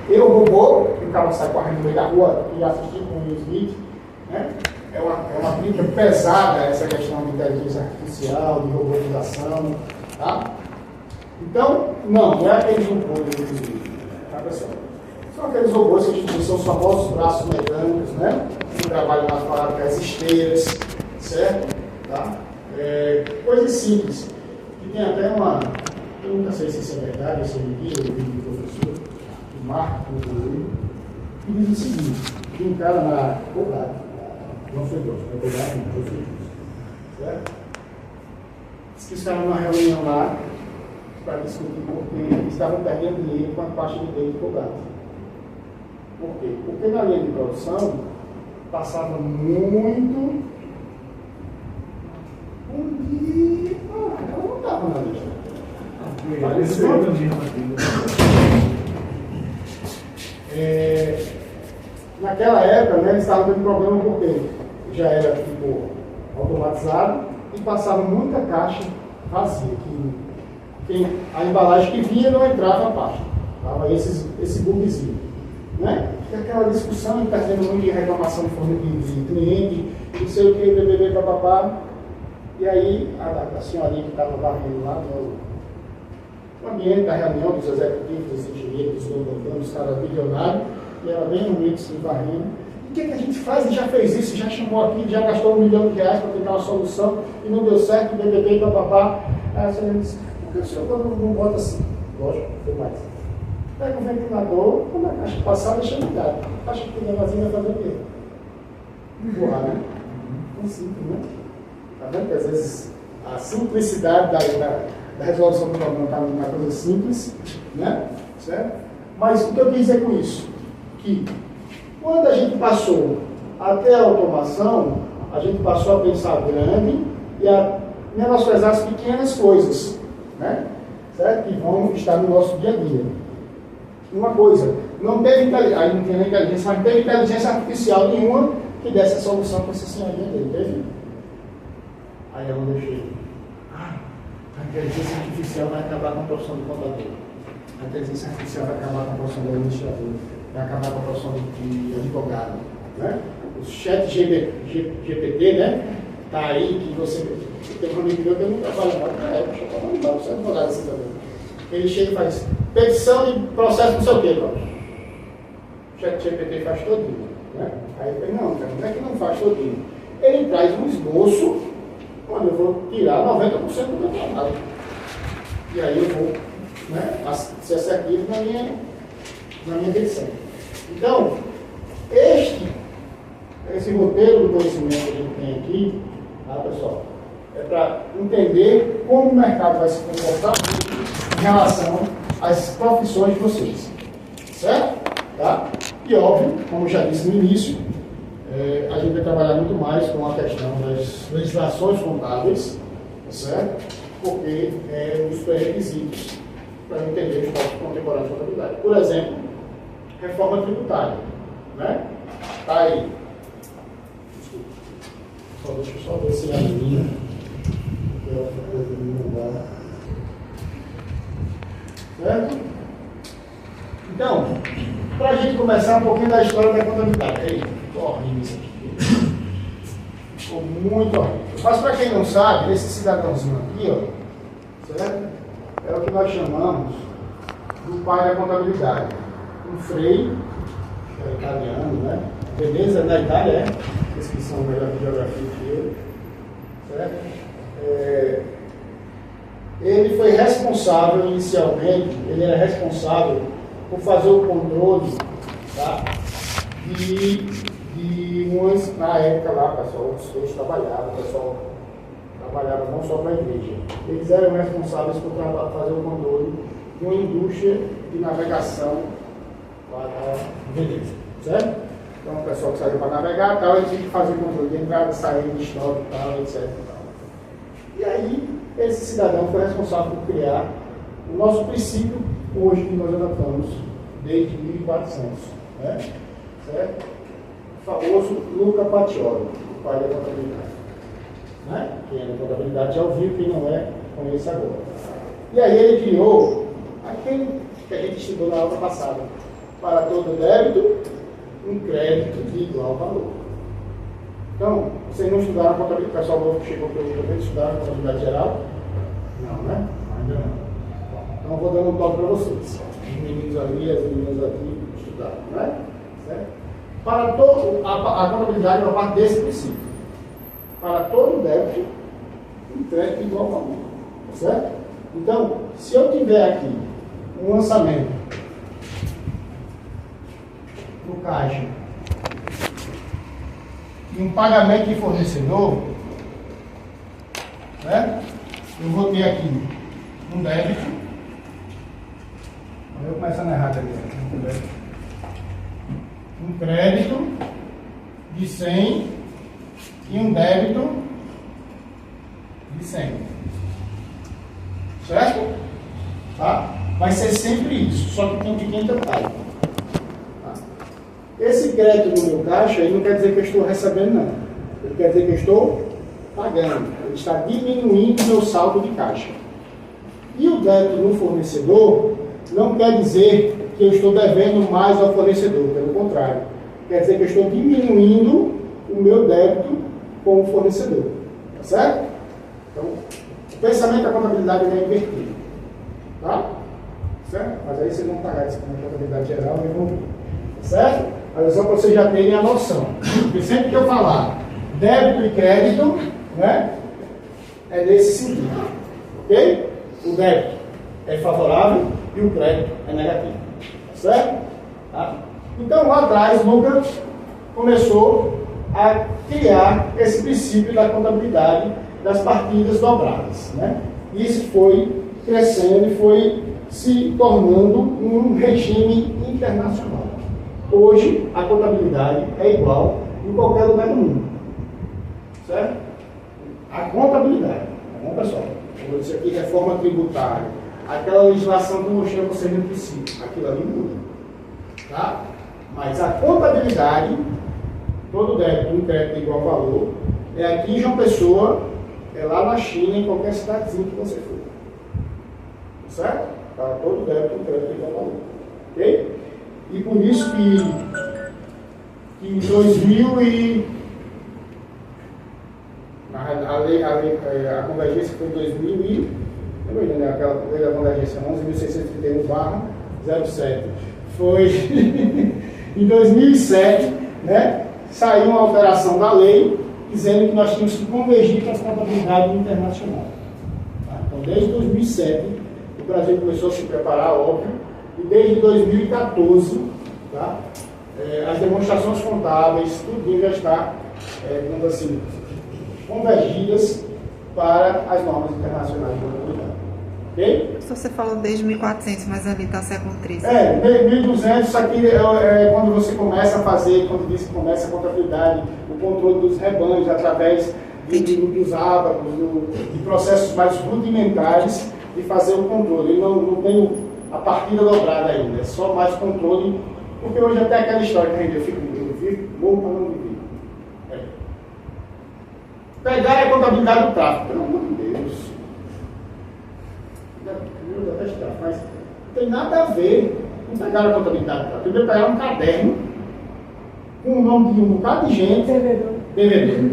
Eu, robô, que o cara sai correndo no meio da rua e assistir com o Will Smith, né? É uma crítica pesada essa questão de inteligência artificial, de robotização, tá? Então, não é aqueles robôs, tá, pessoal? São aqueles robôs que são os famosos braços mecânicos, né? Que trabalham nas fábricas, esteiras, certo? Tá? Coisas simples. Que tem até uma... Eu nunca sei se isso é verdade, se é mentira, eu vi do professor, que marca o olho, e diz o seguinte: tem um cara na Colgate, não foi dois, não foi Colgate, não foi dois, certo? Diz que os caras numa reunião lá para discutir porque eles estavam perdendo dinheiro com a pasta de dente de Colgate. Por quê? Porque na linha de produção passava muito. Bom dia! Ela não estava na lista. Naquela época, né, eles estavam tendo problema porque já era tipo automatizado e passava muita caixa vazia. Que a embalagem que vinha não entrava a pasta. Tava esse bugzinho. Né? Fica aquela discussão, está tendo muito de reclamação de forma de cliente, não sei o que, BBB, papapá. E aí a senhorinha que estava varrendo lá no ambiente da reunião dos executivos, dos engenheiros, dos caras bilionários, e ela bem no meio de se varrendo. O que a gente faz? Ele já fez isso, já chamou aqui, já gastou R$1 milhão para tentar uma solução e não deu certo, BBB, papapá. Aí a senhora disse: por que o senhor não bota assim? Lógico, foi mais. Pega o ventilador, quando a caixa passar, deixa ligado. A caixa que tem vazia vai fazer o quê? Empurrar, né? É simples, né? Tá vendo que às vezes a simplicidade da resolução do problema está numa coisa simples, né? Certo? Mas o que eu quis dizer com isso? Que quando a gente passou até a automação, a gente passou a pensar grande e a menosprezar as pequenas coisas, né? Certo? Que vão estar no nosso dia a dia. Uma coisa, não teve aí não tinha inteligência, mas não teve inteligência artificial nenhuma que desse a solução para essa senhorinha dele, teve? Aí ela deixou. A inteligência artificial vai acabar com a profissão de contador. A inteligência artificial vai acabar com a profissão de administrador. Vai acabar com a profissão de advogado. Né? O chat GPT, né? Está aí que você tem um amigo meu que eu não trabalho mais. Deixa eu falar embora, você é advogado assim também. Ele chega e faz petição de processo não sei o quê. O chat GPT faz todinho. Né? Aí eu falei: não, cara, não é que não faz todinho. Ele traz um esboço onde eu vou tirar 90% do meu trabalho. E aí eu vou, né, ser assertivo na minha direção. Então, esse roteiro do conhecimento que a gente tem aqui, tá, pessoal, é para entender como o mercado vai se comportar em relação às profissões de vocês. Certo? Tá? E óbvio, como já disse no início, a gente vai trabalhar muito mais com a questão das legislações contábeis, certo? Porque é um dos pré-requisitos para entender os tópicos contemporâneos de contabilidade. Por exemplo, reforma tributária, né? Está aí. Desculpa. Deixa eu só ver se é a minha. Que é outra coisa que me mandar. Certo? Então, para a gente começar um pouquinho da história da contabilidade. Aí, ficou horrível isso aqui. Ficou muito horrível. Mas para quem não sabe, esse cidadãozinho aqui, ó, certo? É o que nós chamamos do pai da contabilidade. Um Frei, que é italiano, né? Veneza, na Itália, Vocês que são melhor de geografia que eu, certo? Ele foi responsável inicialmente, ele era responsável por fazer o controle, tá, de umas, na época lá, pessoal, os três trabalhavam, o pessoal trabalhava não só para a igreja. Eles eram responsáveis por fazer o controle de uma indústria de navegação para Veneza, certo? Então o pessoal que saiu para navegar, tal, eles tinham que fazer o controle de entrada, saída, de estoque, tal, etc. Tal. E aí, esse cidadão foi responsável por criar o nosso princípio hoje que nós adotamos desde 1400, né? Certo? O famoso Luca Pacioli, o pai da contabilidade, né? Quem é da contabilidade já ouviu, quem não é, conhece agora. E aí ele criou aquele que a gente estudou na aula passada. Para todo débito, um crédito de igual valor. Então, vocês não estudaram a contabilidade, o pessoal novo que chegou pelo governo, estudaram a contabilidade geral? Não, né? Ainda não. Então, eu vou dando um toque para vocês. Os meninos ali, as meninas aqui estudaram, né? Certo? Para todo, a contabilidade é uma parte desse princípio. Para todo débito, um crédito de igual valor. Certo? Então, se eu tiver aqui um lançamento no caixa e um pagamento de fornecedor, certo? Eu vou ter aqui um débito. Eu começando errado aqui. Um crédito de 100 e um débito de 100. Certo? Tá? Vai ser sempre isso, só que tem um pequeno detalhe. Tá? Esse crédito no meu caixa, ele não quer dizer que eu estou recebendo, não. Ele quer dizer que eu estou pagando. Ele está diminuindo o meu saldo de caixa. E o débito no fornecedor não quer dizer que eu estou devendo mais ao fornecedor, pelo contrário. Quer dizer que eu estou diminuindo o meu débito com o fornecedor. Tá certo? Então, o pensamento da contabilidade é invertido. Tá? Certo? Mas aí vocês vão pagar isso na contabilidade geral e vão ver. Tá certo? Mas é só para vocês já terem a noção. Porque sempre que eu falar débito e crédito, né, é nesse sentido. Ok? O débito é favorável e o crédito é negativo. Certo? Tá? Então lá atrás, Lucas começou a criar esse princípio da contabilidade das partidas dobradas. Né? Isso foi crescendo e foi se tornando um regime internacional. Hoje, a contabilidade é igual em qualquer lugar do mundo. Certo? A contabilidade. Tá bom, pessoal? Como eu disse aqui, reforma tributária. Aquela legislação que eu mostrei a vocês no princípio. Aquilo ali muda. Tá? Mas a contabilidade, todo débito, um crédito de igual valor, é aqui em João Pessoa, é lá na China, em qualquer cidadezinha que você for. Certo? Para todo débito, um crédito de igual valor. Ok? E por isso que em 2000 a convergência foi em 2000 e... Lembra, né? Aquela lei da convergência 11.631/07. Foi em 2007, né? Saiu uma alteração da lei dizendo que nós tínhamos que convergir com as contabilidades internacionais. Tá? Então, desde 2007, o Brasil começou a se preparar, óbvio, e desde 2014, tá? As demonstrações contábeis, tudo já está, digamos assim, convergidas para as normas internacionais de contabilidade. Ok? Você falou desde 1400, mas ali está século XIII. 1200, isso aqui é quando você começa a fazer, quando diz que começa a contabilidade, o controle dos rebanhos através dos ábacos, de processos mais rudimentares de fazer o controle. Ele não tem a partida dobrada ainda, é só mais controle, porque hoje até aquela história que a gente vive, vou para não viver. Pegar a contabilidade do tráfego, pelo amor de Deus. Mas não tem nada a ver com pegar a contabilidade do tráfego. Primeiro pegar um caderno com o nome de um bocado de gente. Devedor.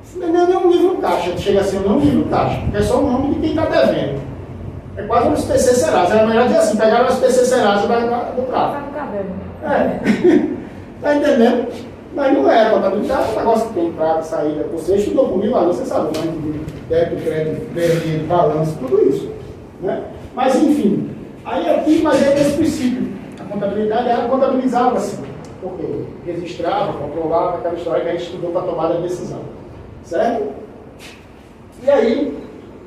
Isso não é nem um livro caixa, chega a ser um livro caixa, porque é só o nome de quem está devendo. É quase um SPC Serasa. Era melhor dizer assim, pegaram o SPC Serasa do tráfego. Está entendendo? Mas não é, a contabilidade é um negócio que tem entrada, saída. Você estudou comigo lá, você sabe, né? Débito, crédito, vermelho, balanço, tudo isso. Né? Mas enfim, aí aqui, mas é esse princípio. A contabilidade era contabilizava assim, porque registrava, controlava aquela história que a gente estudou para tomar a decisão. Certo? E aí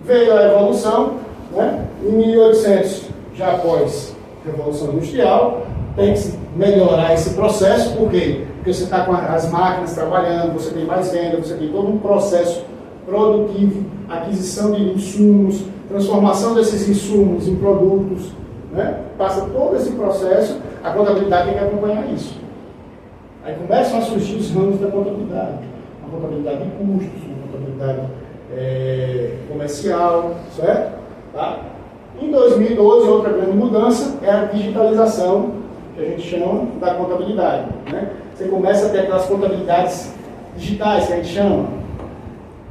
veio a evolução, né? Em 1800, já após a Revolução Industrial, tem que melhorar esse processo, por quê? Porque você está com as máquinas trabalhando, você tem mais venda, você tem todo um processo produtivo, aquisição de insumos, transformação desses insumos em produtos, né? Passa todo esse processo, a contabilidade tem que acompanhar isso. Aí começam a surgir os ramos da contabilidade, a contabilidade de custos, a contabilidade comercial, certo? Tá? Em 2012, outra grande mudança é a digitalização, que a gente chama da contabilidade. Né? Você começa a ter aquelas contabilidades digitais, que a gente chama,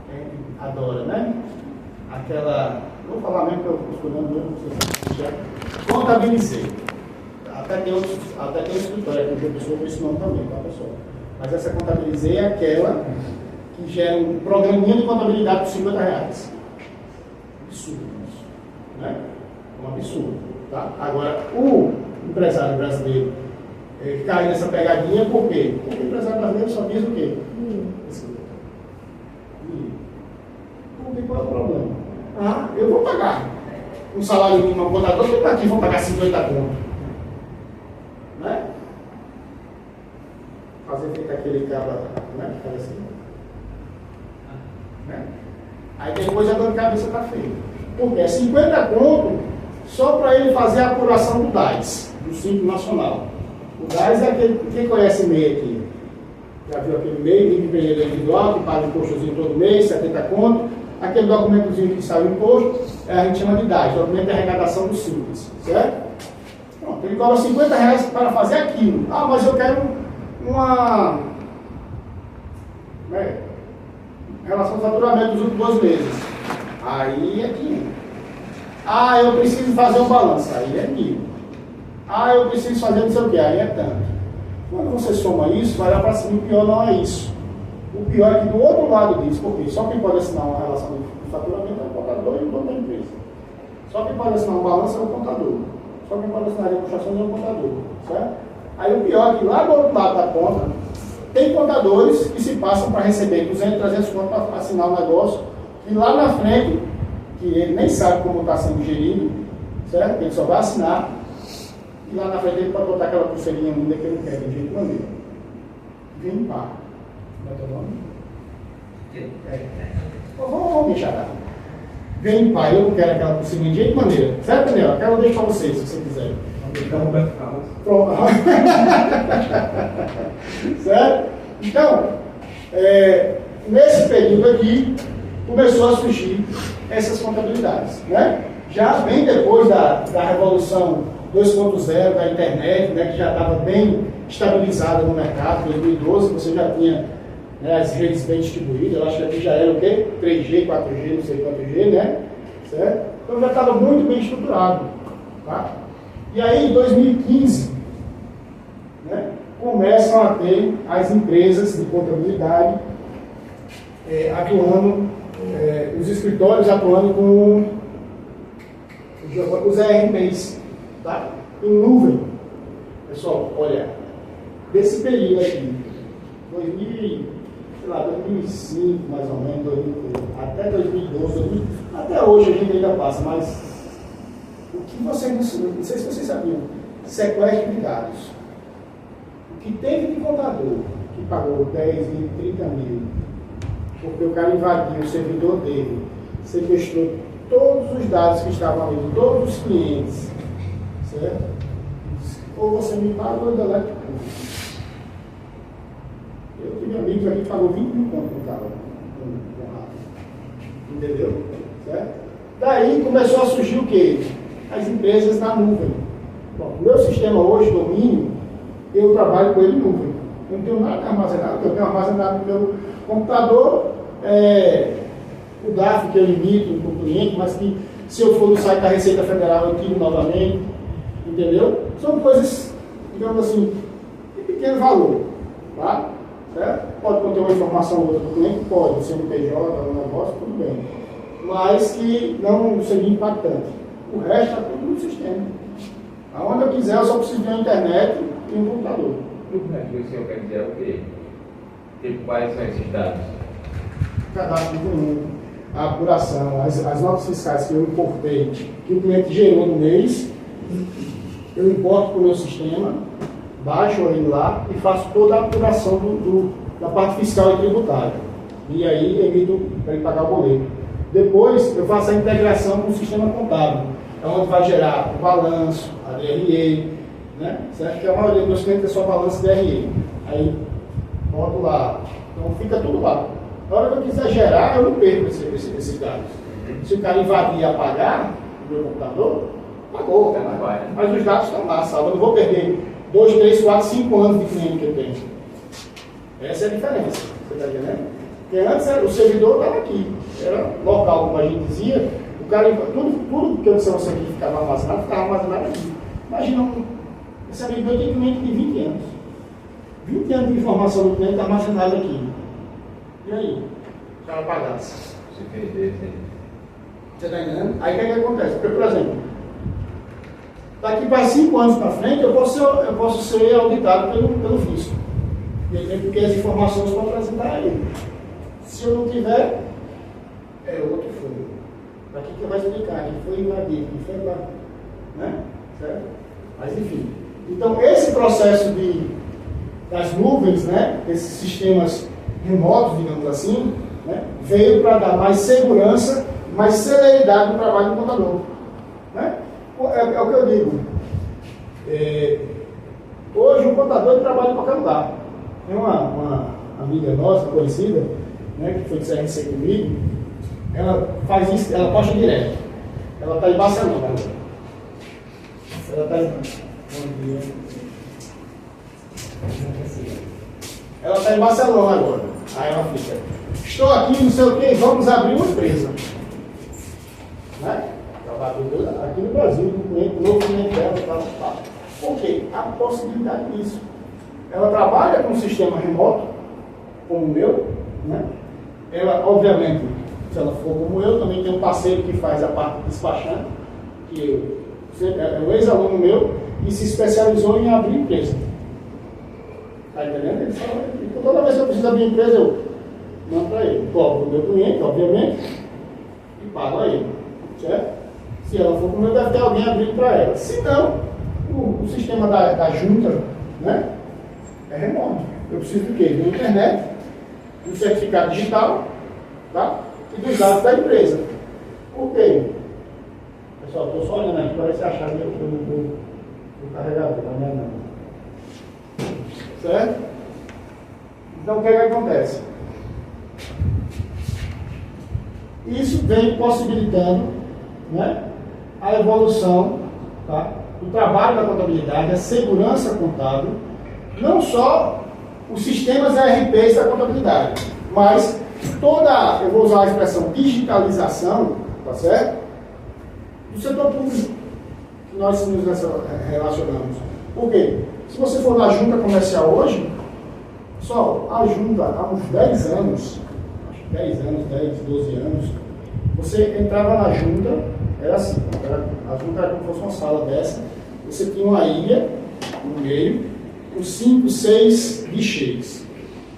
que a gente adora, né? Aquela, vou falar mesmo que eu estou estudando, já contabilizei. Até tem um escritório aqui, uma pessoa com esse nome também, tá, pessoal? Mas essa contabilizei é aquela que gera um programinha de contabilidade por R$50. Absurdo isso, né? Um absurdo, tá? Agora, o empresário brasileiro cai nessa pegadinha por quê? Porque o empresário brasileiro só diz o quê? Qual é o problema? Ah, eu vou pagar um salário mínimo ao contador, eu aqui vou pagar 50 conto. Né? Fazer feito aquele cara, né? Que faz assim. Né? Aí depois a dor de cabeça está feita. Porque é 50 conto só para ele fazer a apuração do DAS, do Simples Nacional. O DAS é aquele, quem conhece MEI aqui? Já viu aquele MEI de empreendedor individual, que paga impostozinho todo mês, 70 conto. Aquele documentozinho que sai o imposto, a gente chama de DAS, documento de arrecadação do Simples, certo? Pronto, ele cobra R$50 para fazer aquilo. Ah, mas eu quero uma relação de faturamento dos últimos 12 meses. Aí é 500. Ah, eu preciso fazer um balanço. Aí é 1.000. Ah, eu preciso fazer não sei o que. Aí é tanto. Quando você soma isso, vai lá para cima. O pior não é isso. O pior é que do outro lado disso, porque só quem pode assinar uma relação de faturamento é o contador e o dono da empresa. Só quem pode assinar um balanço é o contador. Só quem pode assinar a demonstração é o contador. Certo? Aí o pior é que lá do outro lado da conta, tem contadores que se passam para receber 200, 300 contos para assinar o negócio, e lá na frente, que ele nem sabe como está sendo gerido, certo? Ele só vai assinar, e lá na frente ele pode botar aquela pulseirinha linda que ele não quer, de jeito maneiro. Vem pá. Como é teu nome? Vamos deixar. Vem pá, eu não quero aquela pulseirinha de jeito maneiro. Certo, Daniel? Aquela eu deixo para vocês, se você quiser. Pronto. Certo? Então, nesse período aqui, começou a surgir essas contabilidades. Né? Já bem depois da Revolução 2.0 da internet, né, que já estava bem estabilizada no mercado, em 2012, você já tinha, né, as redes bem distribuídas, eu acho que aqui já era o quê? 3G, 4G, não sei quanto G, né? Certo? Então já estava muito bem estruturado. Tá? E aí, em 2015, né, começam a ter as empresas de contabilidade atuando, os escritórios atuando com os ERPs, tá? Em nuvem. Pessoal, olha, desse período aqui, 2005 mais ou menos, 2000, até 2012, até hoje a gente ainda passa, mas o que vocês, não sei se vocês sabiam, sequestro de dados. O que teve de contador que pagou 10 mil, 30 mil, porque o cara invadiu o servidor dele, sequestrou todos os dados que estavam ali, todos os clientes, certo? Ou você me paga ou eu deleto tudo. Eu tive amigos aqui que pagou 20 mil conto no carro, entendeu? Certo? Daí começou a surgir o quê? As empresas na nuvem. Bom, o meu sistema hoje, domínio, eu trabalho com ele em nuvem. Eu não tenho nada armazenado, eu tenho armazenado no meu computador, o DARF que eu limito para o cliente, mas que se eu for no site da Receita Federal eu tiro novamente, entendeu? São coisas, digamos assim, de pequeno valor, tá? Certo? Pode conter uma informação ou outra para o cliente? Pode, o CNPJ, um negócio, tudo bem. Mas que não seria impactante. O resto está tudo no sistema. Aonde eu quiser, eu só preciso de uma internet e um computador. O senhor quer dizer o quê? Tipo, quais são esses dados? Cadastro de cliente, a apuração, as notas fiscais que eu importei, que o cliente gerou no mês, eu importo para o meu sistema, baixo ele lá e faço toda a apuração da parte fiscal e tributária. E aí emito para ele pagar o boleto. Depois eu faço a integração com o sistema contábil, é onde vai gerar o balanço, a DRE, né? Certo? Que a maioria dos meus clientes é só balanço DRE. Aí boto lá. Então fica tudo lá. Na hora que eu quiser gerar, eu não perco esses dados. Se o cara invadir e apagar, meu computador, pagou. Não vai. Mas os dados estão lá, sabe? Eu não vou perder 2, 3, 4, 5 anos de cliente que eu tenho. Essa é a diferença, você está entendendo? Porque antes o servidor estava aqui, era local, como a gente dizia, o cara, tudo que eu disse a você aqui ficava armazenado aqui. Imagina, esse amigo meu tem cliente de 20 anos. 20 anos de informação do cliente armazenada aqui. E aí? O cara pagasse. Se perder, sim. Você está entendendo? Aí o que acontece? Porque, por exemplo, daqui para 5 anos para frente, eu posso ser auditado pelo fisco. Porque as informações vão apresentar a ele. Se eu não tiver, é outro fundo. Para que eu vou explicar? Que foi invadido, que foi lá. Né? Certo? Mas enfim. Então, esse processo das nuvens, né? Esses sistemas remotos, digamos assim, né? Veio para dar mais segurança, mais celeridade no trabalho do contador. Né? É o que eu digo. Hoje o contador trabalha em qualquer lugar. Tem uma amiga nossa, conhecida, né, que foi de CRC comigo, ela faz isso, ela posta direto. Ela está em Barcelona agora. Ela está em. Bom dia. Ela está em Barcelona agora. Aí ela fica. Estou aqui, não sei o quê, vamos abrir uma empresa. Né? Aqui no Brasil, um novo cliente dela, tal. Por quê? Há possibilidade disso. Ela trabalha com um sistema remoto, como o meu, né? Ela, obviamente, se ela for como eu, também tem um parceiro que faz a parte de despachante, que é um ex-aluno meu, e se especializou em abrir empresa. Está entendendo? Ele fala, então, toda vez que eu preciso abrir empresa, eu mando para ele. Cobro o meu cliente, obviamente, e pago a ele. Certo? Se ela for como eu, deve ter alguém abrindo para ela. Se não, o sistema da junta, né? É remoto. Eu preciso do quê? Da internet, do certificado digital, tá? E dos dados da empresa. Por quê? Pessoal, estou só olhando aqui, parece achar do carregador, não é não. Certo? Então o que acontece? Isso vem possibilitando, né, a evolução, tá, do trabalho da contabilidade, a segurança contábil, não só os sistemas ERPs da contabilidade, mas toda, eu vou usar a expressão digitalização, tá certo? Do setor público que nós nos relacionamos. Por quê? Se você for na junta comercial hoje, pessoal, a junta há uns 10 anos, acho que 10 anos, 10, 12 anos, você entrava na junta, era assim, a junta era como se fosse uma sala dessa, você tinha uma ilha no meio, com 5, 6 guichês.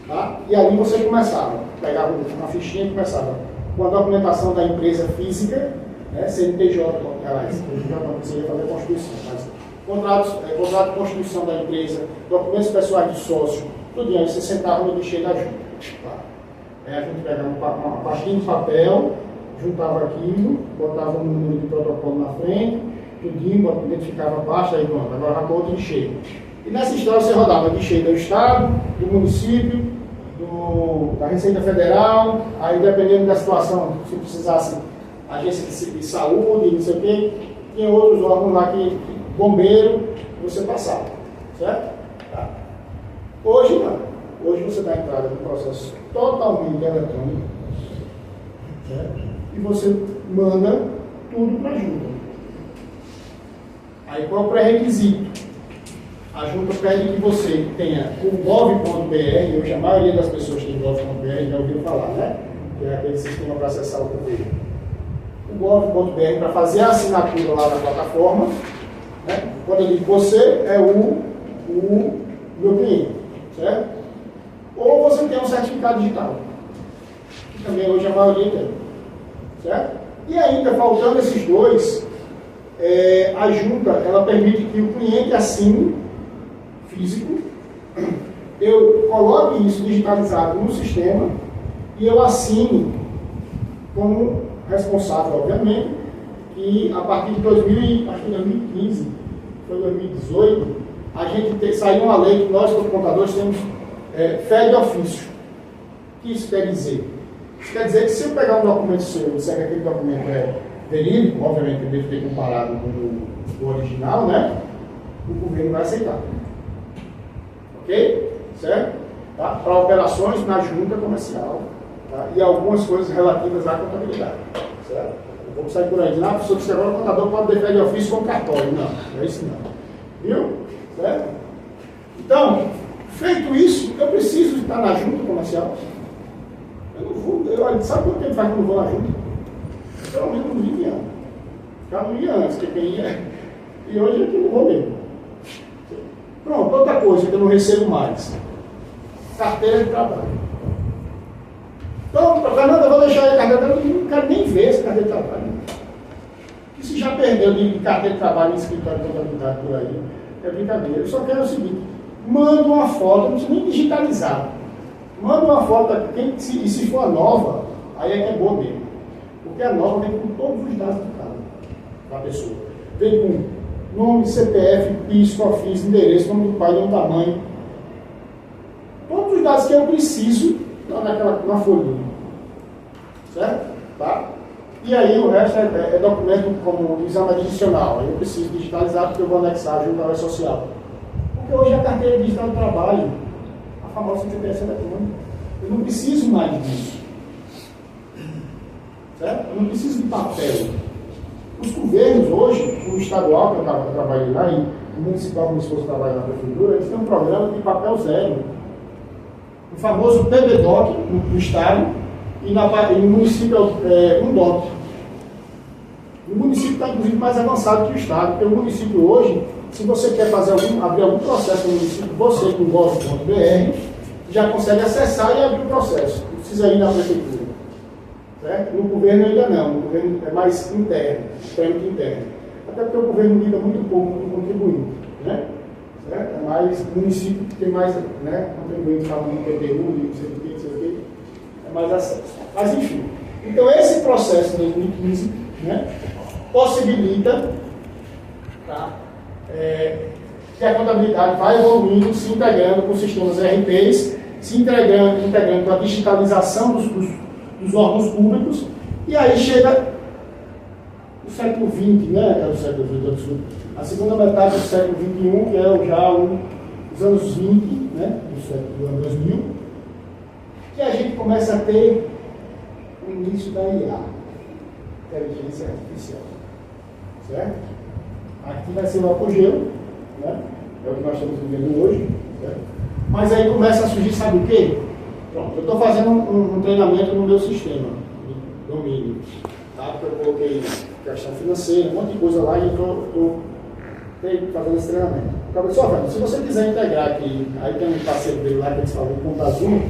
Tá? E ali você começava, pegava uma fichinha e começava com a documentação da empresa física, né, CNPJ, você ia fazer a constituição, mas contrato de constituição da empresa, documentos pessoais de sócio, tudo aí você sentava no guichê da junta. Tá? Aí a gente pegava uma pastinha de papel, juntava aquilo, botava um número de protocolo na frente, tudinho, identificava a pasta, aí pronto, agora vai para outro guichê. E nessa história você rodava guichê do Estado, do município, da Receita Federal, aí dependendo da situação, se precisasse agência de saúde, não sei o quê, tinha outros órgãos lá que bombeiro, você passava, certo? Tá. Hoje não. Hoje você dá entrada no processo totalmente eletrônico, certo? E você manda tudo para a junta. Aí qual é o pré-requisito? A junta pede que você tenha o gov.br, hoje a maioria das pessoas que tem gov.br já ouviram falar, né? Que é aquele sistema para acessar o governo. O gov.br para fazer a assinatura lá na plataforma, né? Quando eu digo você, é o meu cliente, certo? Ou você tem um certificado digital, que também hoje a maioria tem, certo? E ainda, faltando esses dois, a junta, ela permite que o cliente assine físico, eu coloque isso digitalizado no sistema e eu assine como responsável, obviamente, que a partir de 2015, foi 2018, a gente saiu uma lei que nós, como contadores, temos fé de ofício. O que isso quer dizer? Isso quer dizer que se eu pegar um documento seu e disser que aquele documento é verídico, obviamente eu devo ter comparado com o original, né? O governo vai aceitar. Ok? Certo? Tá? Para operações na junta comercial, tá? E algumas coisas relativas à contabilidade. Certo? Eu vou sair por aí dizendo, professor, que agora o contador pode defender ofício com cartório. Não, não é isso não. Viu? Certo? Então, feito isso, eu preciso estar na junta comercial. Eu não vou, sabe quanto tempo faz quando eu vou na junta? Pelo menos uns 20 anos. Ficava não ia antes, que quem ia. E hoje é que não vou mesmo. Pronto, outra coisa que eu não recebo mais. Carteira de trabalho. Então, Fernanda, eu vou deixar aí a carteira de trabalho, eu não quero nem ver essa carteira de trabalho. E se já perdeu de carteira de trabalho em escritório de contabilidade por aí, é brincadeira. Eu só quero o seguinte, manda uma foto, não precisa nem digitalizar. Manda uma foto, e se for a nova, aí é que é boa mesmo. Porque a nova vem com todos os dados do cara, da pessoa. Vem com nome, CPF, PIS, COFINS, endereço, nome do pai, nome da mãe. Todos os dados que eu preciso estão na folhinha. Certo? Tá? E aí o resto é documento como exame adicional. Aí eu preciso digitalizar porque eu vou anexar junto à área social. Porque hoje a carteira digital do trabalho, a famosa CPF eletrônica, eu não preciso mais disso. Certo? Eu não preciso de papel. Os governos hoje, o estadual, que eu trabalhei lá, e o municipal, como se fosse trabalhar na prefeitura, eles têm um programa de papel zero. O famoso PBDoc no estado, e no município um DOC. O município está, inclusive, mais avançado que o estado, porque o município hoje, se você quer abrir algum processo no município, você com gov.br, já consegue acessar e abrir o processo. Não precisa ir na prefeitura. Certo? No governo ainda não, no governo é mais interno, trâmite interno. Até porque o governo lida muito pouco com o contribuinte. Né? Certo? É mais o município que tem mais, né, contribuinte falando de PTU, de não sei o que, é mais acesso. Mas enfim, então esse processo de 2015, né, possibilita, tá, que a contabilidade vai evoluindo, se integrando com sistemas ERPs, se integrando com a digitalização dos órgãos públicos, e aí chega o século XX, né, que é o século XX, a segunda metade do século XXI, que é já os anos 20, né, do ano 2000, que a gente começa a ter o início da IA, inteligência artificial, certo? Aqui vai ser o apogeu, né, é o que nós estamos vivendo hoje, certo? Mas aí começa a surgir, sabe o quê? Pronto, eu estou fazendo um treinamento no meu sistema de domínio, tá? Porque eu coloquei questão financeira, um monte de coisa lá e eu estou fazendo esse treinamento. Acabei só vendo, se você quiser integrar aqui, aí tem um parceiro dele lá que eles falam, o Conta Azul.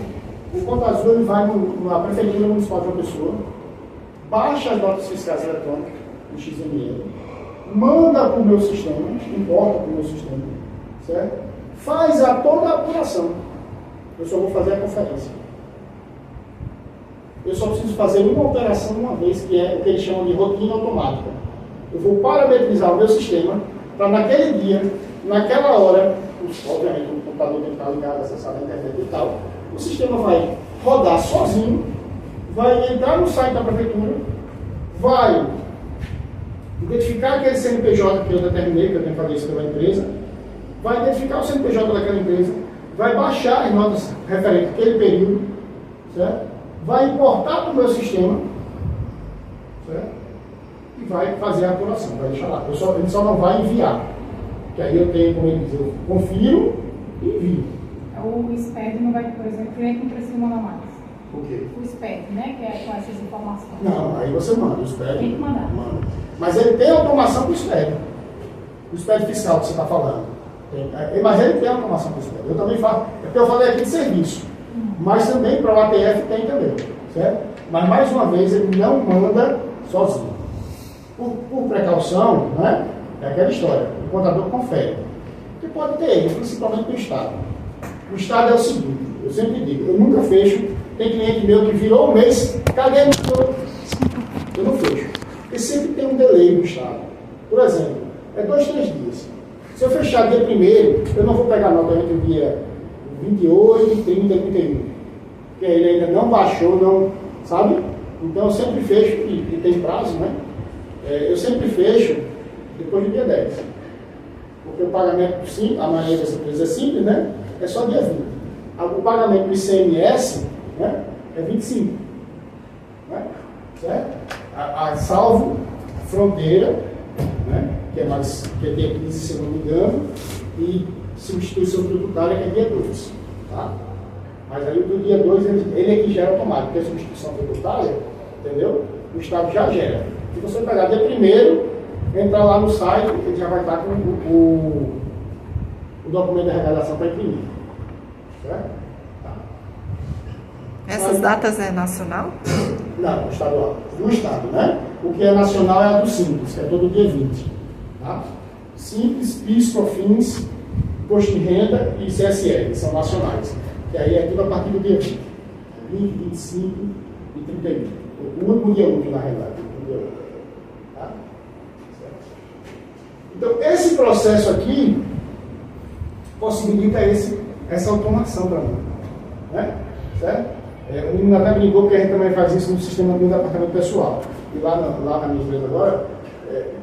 O Conta Azul ele vai na Prefeitura Municipal de uma pessoa, baixa as notas fiscais eletrônicas, no XML, manda para o meu sistema, importa para o meu sistema, certo? Faz toda a apuração. Eu só vou fazer a conferência. Eu só preciso fazer uma operação uma vez, que é o que eles chamam de rotina automática. Eu vou parametrizar o meu sistema para naquele dia, naquela hora, obviamente o computador tem que estar ligado, acessado à internet e tal, o sistema vai rodar sozinho, vai entrar no site da prefeitura, vai identificar aquele CNPJ que eu determinei, que eu tenho que fazer isso pela empresa, vai identificar o CNPJ daquela empresa, vai baixar as notas referentes àquele período, certo? Vai importar para o meu sistema, certo? E vai fazer a apuração, vai deixar lá. Ele só não vai enviar, que aí eu tenho, como ele diz, eu confiro e envio. O SPED não vai, por exemplo, o cliente não precisa mandar mais. O quê? O SPED, né? Que é com essas informações. Não, aí você manda, o SPED. Tem que mandar. Manda. Mas ele tem automação para o SPED. O SPED fiscal que você está falando. Mas ele tem automação para o SPED. Eu também falo, é porque eu falei aqui de serviço. Mas também para o ATF tem também. Certo? Mas mais uma vez ele não manda sozinho. Por precaução, né? É aquela história. O contador confere. Porque pode ter erro, principalmente no Estado. O Estado é o seguinte, eu sempre digo, eu nunca fecho. Tem cliente meu que virou um mês, cadê o meu? Eu não fecho. Porque sempre tem um delay no Estado. Por exemplo, é 2, 3 dias. Se eu fechar dia 1º, eu não vou pegar nota entre o dia 28, 30, 31. Porque ele ainda não baixou, não, sabe? Então eu sempre fecho, e tem prazo, né? eu sempre fecho depois do dia 10. Porque o pagamento simples, a maioria das empresas é simples, né? É só dia 20. O pagamento do ICMS, né, é 25. Né? Certo? Salvo fronteira, né, que é dia 15, se eu não me engano, e substituição tributária, que é dia 2. Tá? Mas aí do dia 2 ele é que gera automático, porque a substituição tributária, entendeu? O Estado já gera. Se você pegar dia 1º, entrar lá no site, ele já vai estar com o documento de arrecadação para imprimir. Certo? Tá. Essas datas é nacional? Não, estadual. Do Estado, né? O que é nacional é a do Simples, que é todo dia 20. Tá? Simples, PIS, COFINS, Imposto de Renda e CSL, que são nacionais. Que aí é tudo a partir do dia 20. 20, 25 e 31. O último dia útil, na realidade. Tá? Então, esse processo aqui possibilita essa automação para mim. Né? Certo? O menino até brincou porque a gente também faz isso no sistema do departamento pessoal. E lá na minha empresa agora,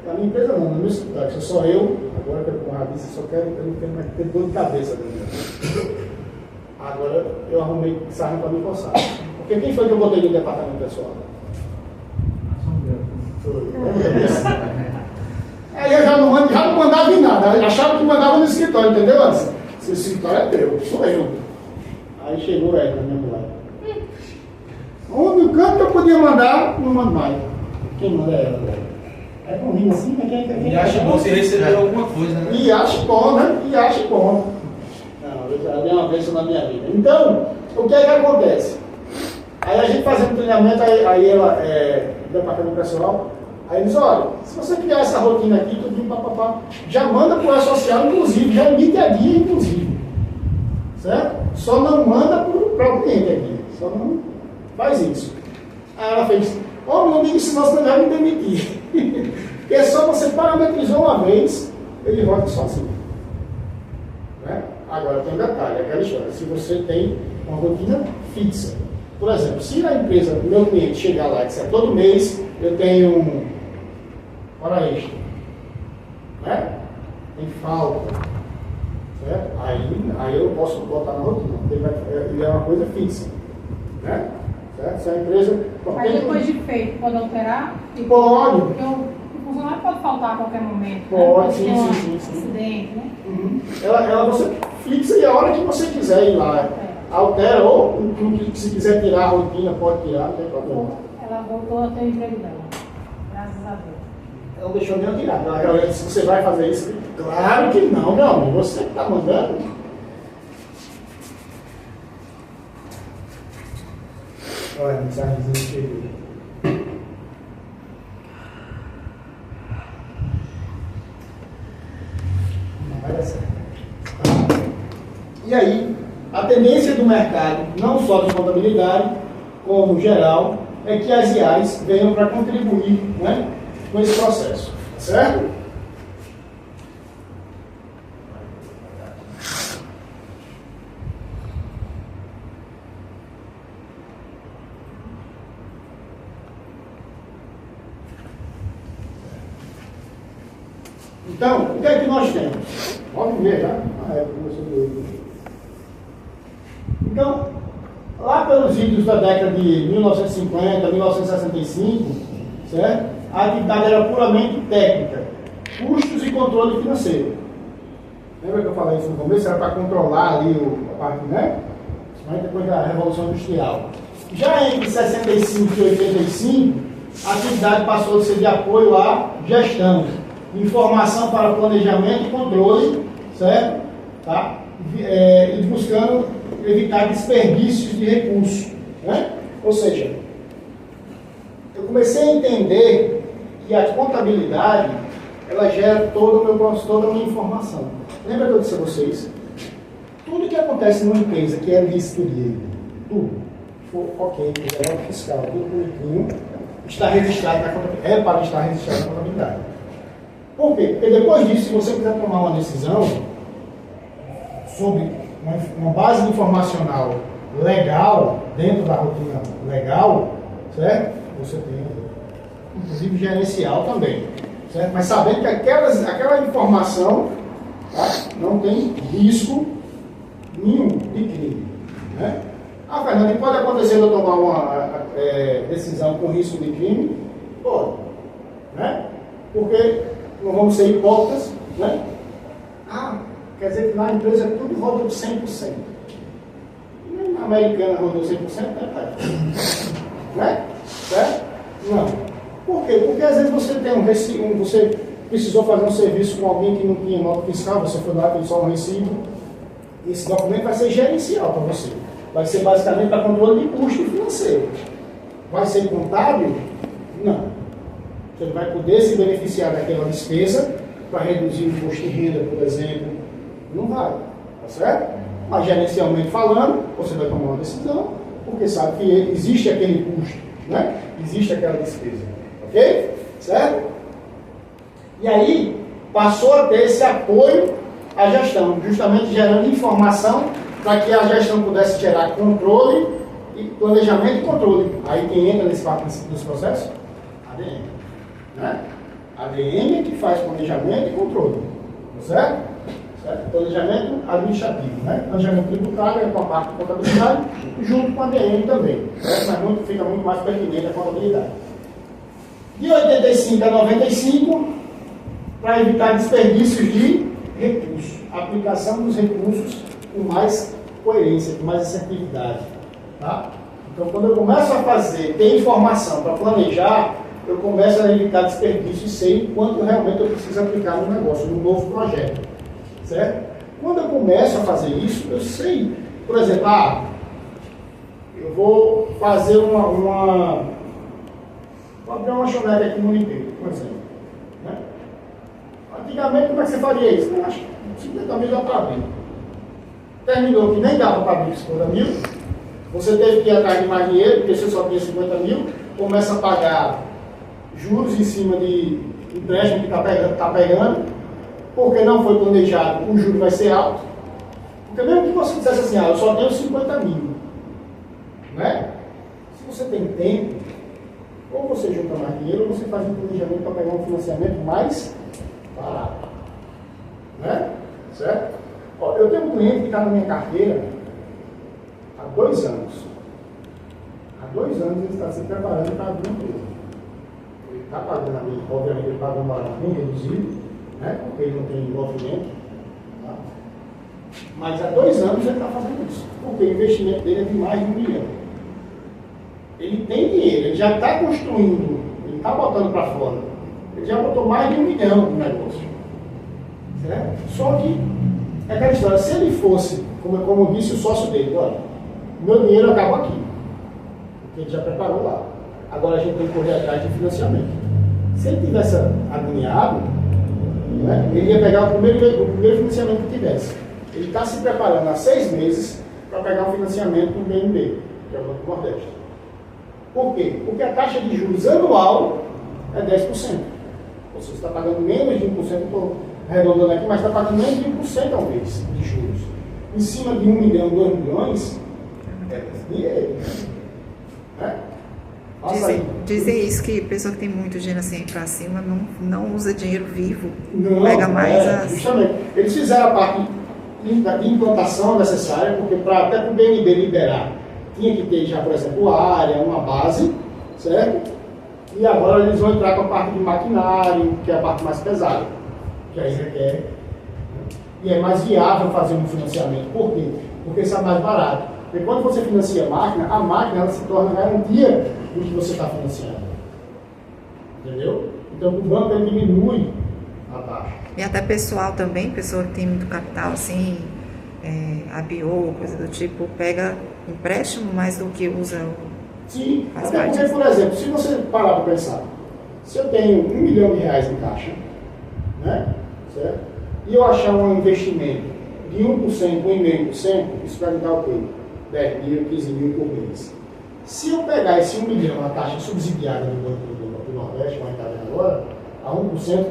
na minha empresa não, no meu escritório, sou só eu, agora que eu disse, eu não quero mais ter dor de cabeça. Agora eu arrumei sarna para me coçar. Porque quem foi que eu botei no departamento pessoal? Foi. Aí eu já não mandava em nada, eu achava que mandava no escritório, entendeu? Esse escritório é teu, sou eu. Aí chegou ela na minha mulher. Onde o canto que eu podia mandar, não mando mais. Quem manda é ela, velho. É comigo assim, mas quem E acha bom você receber alguma coisa, né? E acho bom, né? E acho bom. Não, eu já dei uma vez na minha vida. Então, o que é que acontece? Aí a gente fazendo treinamento, aí ela, do departamento pessoal, aí eles, olha, se você criar essa rotina aqui, tudinho, papapá, já manda para o E-Social, inclusive, já emite a guia, inclusive. Certo? Só não manda para o cliente aqui. Só não faz isso. Aí ela fez, não diga isso, senão você vai me demitir. Porque é só você parametrizou uma vez, ele roda sozinho. Né? Agora tem um detalhe, aquela história, se você tem uma rotina fixa. Por exemplo, se na empresa, o meu cliente chegar lá e disser, todo mês eu tenho hora extra, né? Tem falta, certo? Aí eu posso botar na rotina, ele é uma coisa fixa, né? Certo? Se a empresa... Aí depois de feito, pode alterar? Pode. Porque o funcionário pode faltar a qualquer momento. Pode, né? Pode sim. Acidente, né? Uhum. Ela você fixa e a hora que você quiser ir lá, altera, ou se quiser tirar a rotina, pode tirar, não tem problema. Ela voltou a ter o emprego dela, graças a Deus. Ela não deixou nem eu tirar. Ela disse, você vai fazer isso? Claro que não, meu amigo, você que está mandando. Olha a mensagenzinha que chegou. Não vai dar certo. E aí, a tendência do mercado, não só de contabilidade, como geral, é que as IAs venham para contribuir, né, com esse processo. Certo? Então, o que é que nós temos? 9h30 já? Começou de hoje. Então, lá pelos idos da década de 1950, 1965, certo? A atividade era puramente técnica, custos e controle financeiro. Lembra que eu falei isso no começo? Era para controlar ali a parte, né? Mas depois da Revolução Industrial. Já entre 65 e 85, a atividade passou a ser de apoio à gestão, informação para planejamento e controle, certo? Tá? E buscando evitar desperdícios de recursos, né? Ou seja, eu comecei a entender que a contabilidade, ela gera toda a minha informação. Lembra que eu disse a vocês? Tudo que acontece numa empresa que é lícito de tudo, for ok, geral fiscal, tudo bonitinho, está registrado na contabilidade, é para estar registrado na contabilidade. Por quê? Porque depois disso, se você quiser tomar uma decisão sobre uma base informacional legal, dentro da rotina legal, certo? Você tem. inclusive gerencial também, certo? Mas sabendo que aquela informação, tá, não tem risco nenhum de crime, né? Ah, Fernando, e pode acontecer de eu tomar uma decisão com risco de crime? Pode, né? Porque não vamos ser hipócritas, né? Ah, quer dizer que na empresa tudo roda 100%. Nem na americana rodou 100%, né, pai? Né? Certo? Não. Por quê? Porque às vezes você tem você precisou fazer um serviço com alguém que não tinha nota fiscal, você foi lá e só um recibo. Esse documento vai ser gerencial para você. Vai ser basicamente para controle de custo financeiro. Vai ser contábil? Não. Você vai poder se beneficiar daquela despesa para reduzir o imposto de renda, por exemplo. Não vai. Tá certo? Mas gerencialmente falando, você vai tomar uma decisão, porque sabe que existe aquele custo, né? Existe aquela despesa. Ok? Certo? E aí, passou a ter esse apoio à gestão, justamente gerando informação para que a gestão pudesse gerar controle, e planejamento e controle. Aí quem entra nesse processo? ADM. Né? ADM é que faz planejamento e controle. Certo? Certo? Planejamento administrativo. Né? Planejamento tributário é com a parte de contabilidade, junto com a ADM também. Certo? Mas fica muito mais pertinente a contabilidade. De 85 a 95, para evitar desperdícios de recursos. Aplicação dos recursos com mais coerência, com mais assertividade. Tá? Então, quando eu começo a ter informação para planejar, eu começo a evitar desperdício e sei quanto realmente eu preciso aplicar no negócio, no novo projeto. Certo? Quando eu começo a fazer isso, eu sei, por exemplo, eu vou fazer vou abrir uma lanchonete aqui no Inteiro, por exemplo. Né? Antigamente, como é que você faria isso? Eu acho que 50 mil dá para abrir. Terminou que nem dava para abrir 50 mil, você teve que ir atrás de mais dinheiro, porque você só tinha 50 mil, começa a pagar juros em cima de empréstimo que está pegando, porque não foi planejado, o juro vai ser alto. Porque mesmo que você dissesse assim, eu só tenho 50 mil, né? Se você tem tempo, ou você junta mais dinheiro, ou você faz um planejamento para pegar um financiamento mais barato. Né? Certo? Ó, eu tenho um cliente que está na minha carteira há 2 anos. Há 2 anos ele está se preparando para abrir uma empresa. Ele está pagando a minha, obviamente ele paga um barato bem reduzido, né? Porque ele não tem movimento. Tá? Mas há 2 anos ele está fazendo isso. Porque o investimento dele é de mais de 1 milhão. Ele tem dinheiro, ele já está construindo, ele está botando para fora. Ele já botou mais de 1 milhão no negócio. Certo? Só que, é aquela história, se ele fosse, como disse o sócio dele, olha, meu dinheiro acaba aqui. Porque ele já preparou lá. Agora a gente tem que correr atrás de financiamento. Se ele tivesse alinhado, né, ele ia pegar o primeiro financiamento que tivesse. Ele está se preparando há 6 meses para pegar um financiamento do BNB, que é o Banco do Nordeste. Por quê? Porque a taxa de juros anual é 10%. Você está pagando menos de 1%, estou arredondando aqui, mas está pagando menos de 1% ao mês de juros. Em cima de 1 milhão, 2 milhões, é dinheiro. Né? Dizem isso, que a pessoa que tem muito dinheiro assim para cima não usa dinheiro vivo, não pega mais justamente. Eles fizeram a parte de implantação necessária, porque até para o BNB liberar, tinha que ter já, por exemplo, a área, uma base, certo? E agora eles vão entrar com a parte de maquinário, que é a parte mais pesada, que aí requer. Né? E é mais viável fazer um financiamento. Por quê? Porque isso é mais barato. Porque quando você financia a máquina ela se torna garantia do que você está financiando. Entendeu? Então o banco ele diminui a taxa. E até pessoal também, pessoa que tem muito capital, assim, ABO, coisa do tipo, pega empréstimo mais do que usa o... Sim, até porque, por exemplo, se você parar para pensar, se eu tenho R$1 milhão em caixa, né, certo? E eu achar um investimento de 1%, 1,5%, isso vai me dar o quê? 10 mil, 15 mil por mês. Se eu pegar esse 1 milhão, a taxa subsidiada do Banco do Nordeste, como a gente está vendo agora, a 1%,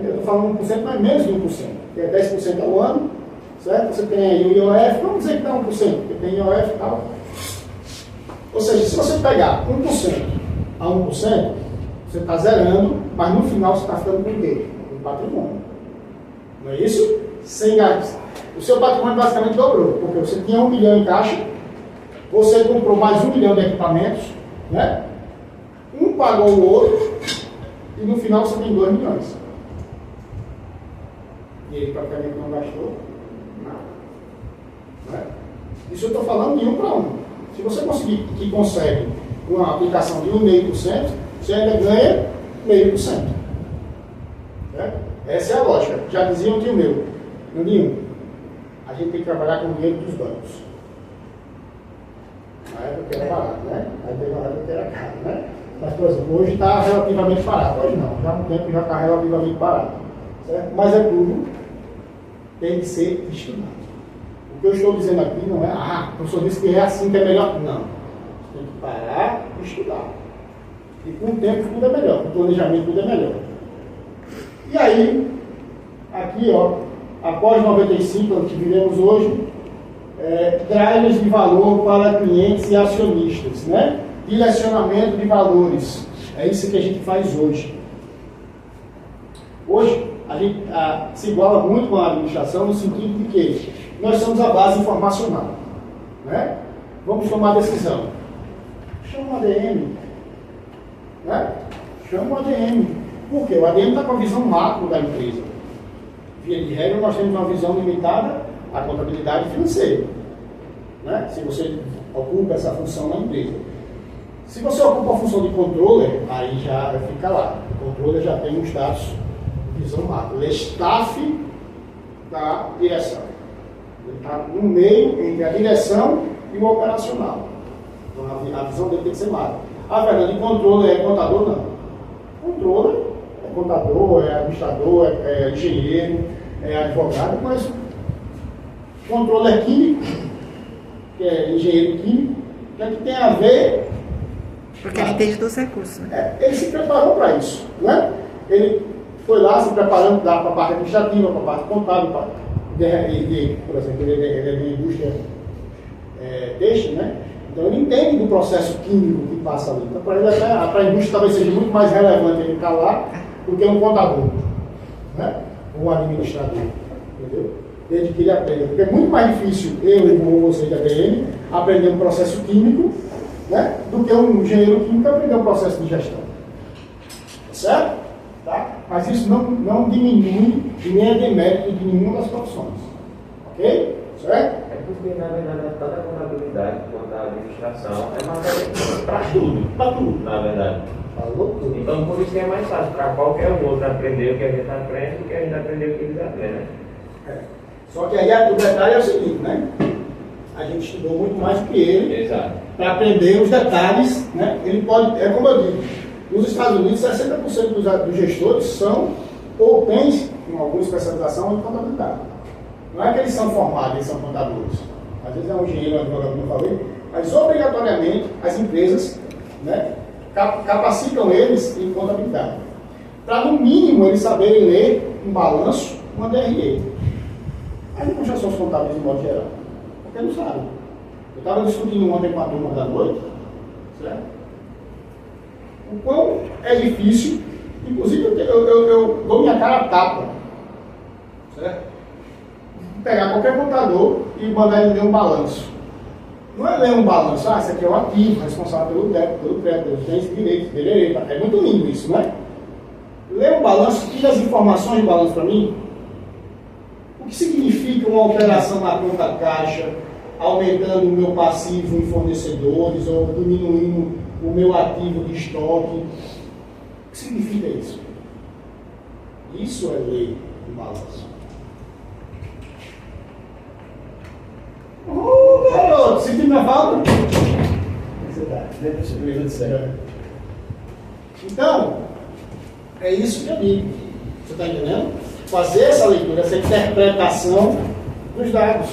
eu estou falando 1%, mas menos de 1%, que é 10% ao ano, certo? Você tem aí o IOF, vamos dizer que dá 1%, porque tem IOF e tal. Ou seja, se você pegar 1% a 1%, Você está zerando, mas no final você está ficando com o quê? Com patrimônio. Não é isso? Sem gastos. O seu patrimônio basicamente dobrou, porque você tinha 1 milhão em caixa, você comprou mais 1 milhão de equipamentos, né? Um pagou o outro, e no final você tem 2 milhões. E ele praticamente não gastou nada. Né? Isso eu estou falando de 1 para 1. Se você conseguir que consegue uma aplicação de 1,5%, você ainda ganha 0,5%. Né? Essa é a lógica. Já dizia um tio meu, no dia 1. A gente tem que trabalhar com o dinheiro dos bancos. Na época que era barato, né? Aí teve uma época que era caro, né? Mas, por exemplo, hoje está relativamente barato. Hoje não, já há um tempo já está relativamente barato. Certo? Mas é tudo tem que ser estudado. O que eu estou dizendo aqui não é, o professor disse que é assim que é melhor. Não. Você tem que parar e estudar. E com o tempo tudo é melhor, com o planejamento tudo é melhor. E aí, aqui, ó, após 95, que vivemos hoje, drivers de valor para clientes e acionistas, né? Direcionamento de valores. É isso que a gente faz hoje. Hoje, a gente se iguala muito com a administração no sentido de que nós somos a base informacional. Né? Vamos tomar decisão. Chama o ADM. Né? Chama o ADM. Por quê? O ADM está com a visão macro da empresa. Via de regra, nós temos uma visão limitada à contabilidade financeira. Né? Se você ocupa essa função na empresa. Se você ocupa a função de controller, aí já fica lá. O controller já tem um status de visão macro. Ele é staff da direção. Ele está no meio entre a direção e o operacional. Então a visão dele tem que ser macro. A verdade, controller é contador? Não. Controller é contador, é administrador, é engenheiro, é advogado, mas controller químico, que é engenheiro químico, que tem a ver. Porque ele entende dos recursos. Né? Ele se preparou para isso. Né? Ele foi lá se preparando para a parte administrativa, para a parte contábil, por exemplo, ele é de indústria têxtil, né? Então ele entende do processo químico que passa ali. Então para ele para a indústria talvez seja muito mais relevante ele ficar lá do que um contador, né? Ou um administrador, entendeu? Desde que ele aprenda. Porque é muito mais difícil eu ou você de ADM aprender um processo químico, né? Do que um engenheiro químico aprender um processo de gestão. Certo? Tá? Mas isso não diminui e nem é demérito de nenhuma das profissões. Ok? Certo? É porque, na verdade, tanto a contabilidade quanto a administração é matéria para tudo. Para tudo. Na verdade. Falou tudo. Então, por isso que é mais fácil para qualquer outro aprender o que a gente aprende do que a gente aprender o que eles aprendem. Só que aí o detalhe é o seguinte, né? A gente estudou muito mais do que ele. Exato. Para aprender os detalhes, né? Ele pode, como eu digo, nos Estados Unidos, 60% dos gestores são ou têm alguma especialização em contabilidade. Não é que eles são formados, eles são contadores. Às vezes é um engenheiro, um advogado, como eu falei, mas obrigatoriamente as empresas, né, capacitam eles em contabilidade. Para, no mínimo, eles saberem ler um balanço, uma DRE. Aí não já são os contábeis de modo geral, porque não sabem. Eu estava discutindo ontem com a turma da noite, certo? O quão é difícil, inclusive eu dou minha cara a tapa, certo? Pegar qualquer contador e mandar ele ler um balanço. Não é ler um balanço, esse aqui é o ativo, responsável pelo débito, pelo crédito, tem esse direito, é muito lindo isso, né? Ler um balanço, tira as informações do balanço para mim. O que significa uma operação na conta caixa, aumentando o meu passivo em fornecedores ou diminuindo o meu ativo de estoque? O que significa isso? Isso é ler um balanço. Garoto, sentindo minha falta? Então, é isso que eu digo. Você está entendendo? Fazer essa leitura, essa interpretação dos dados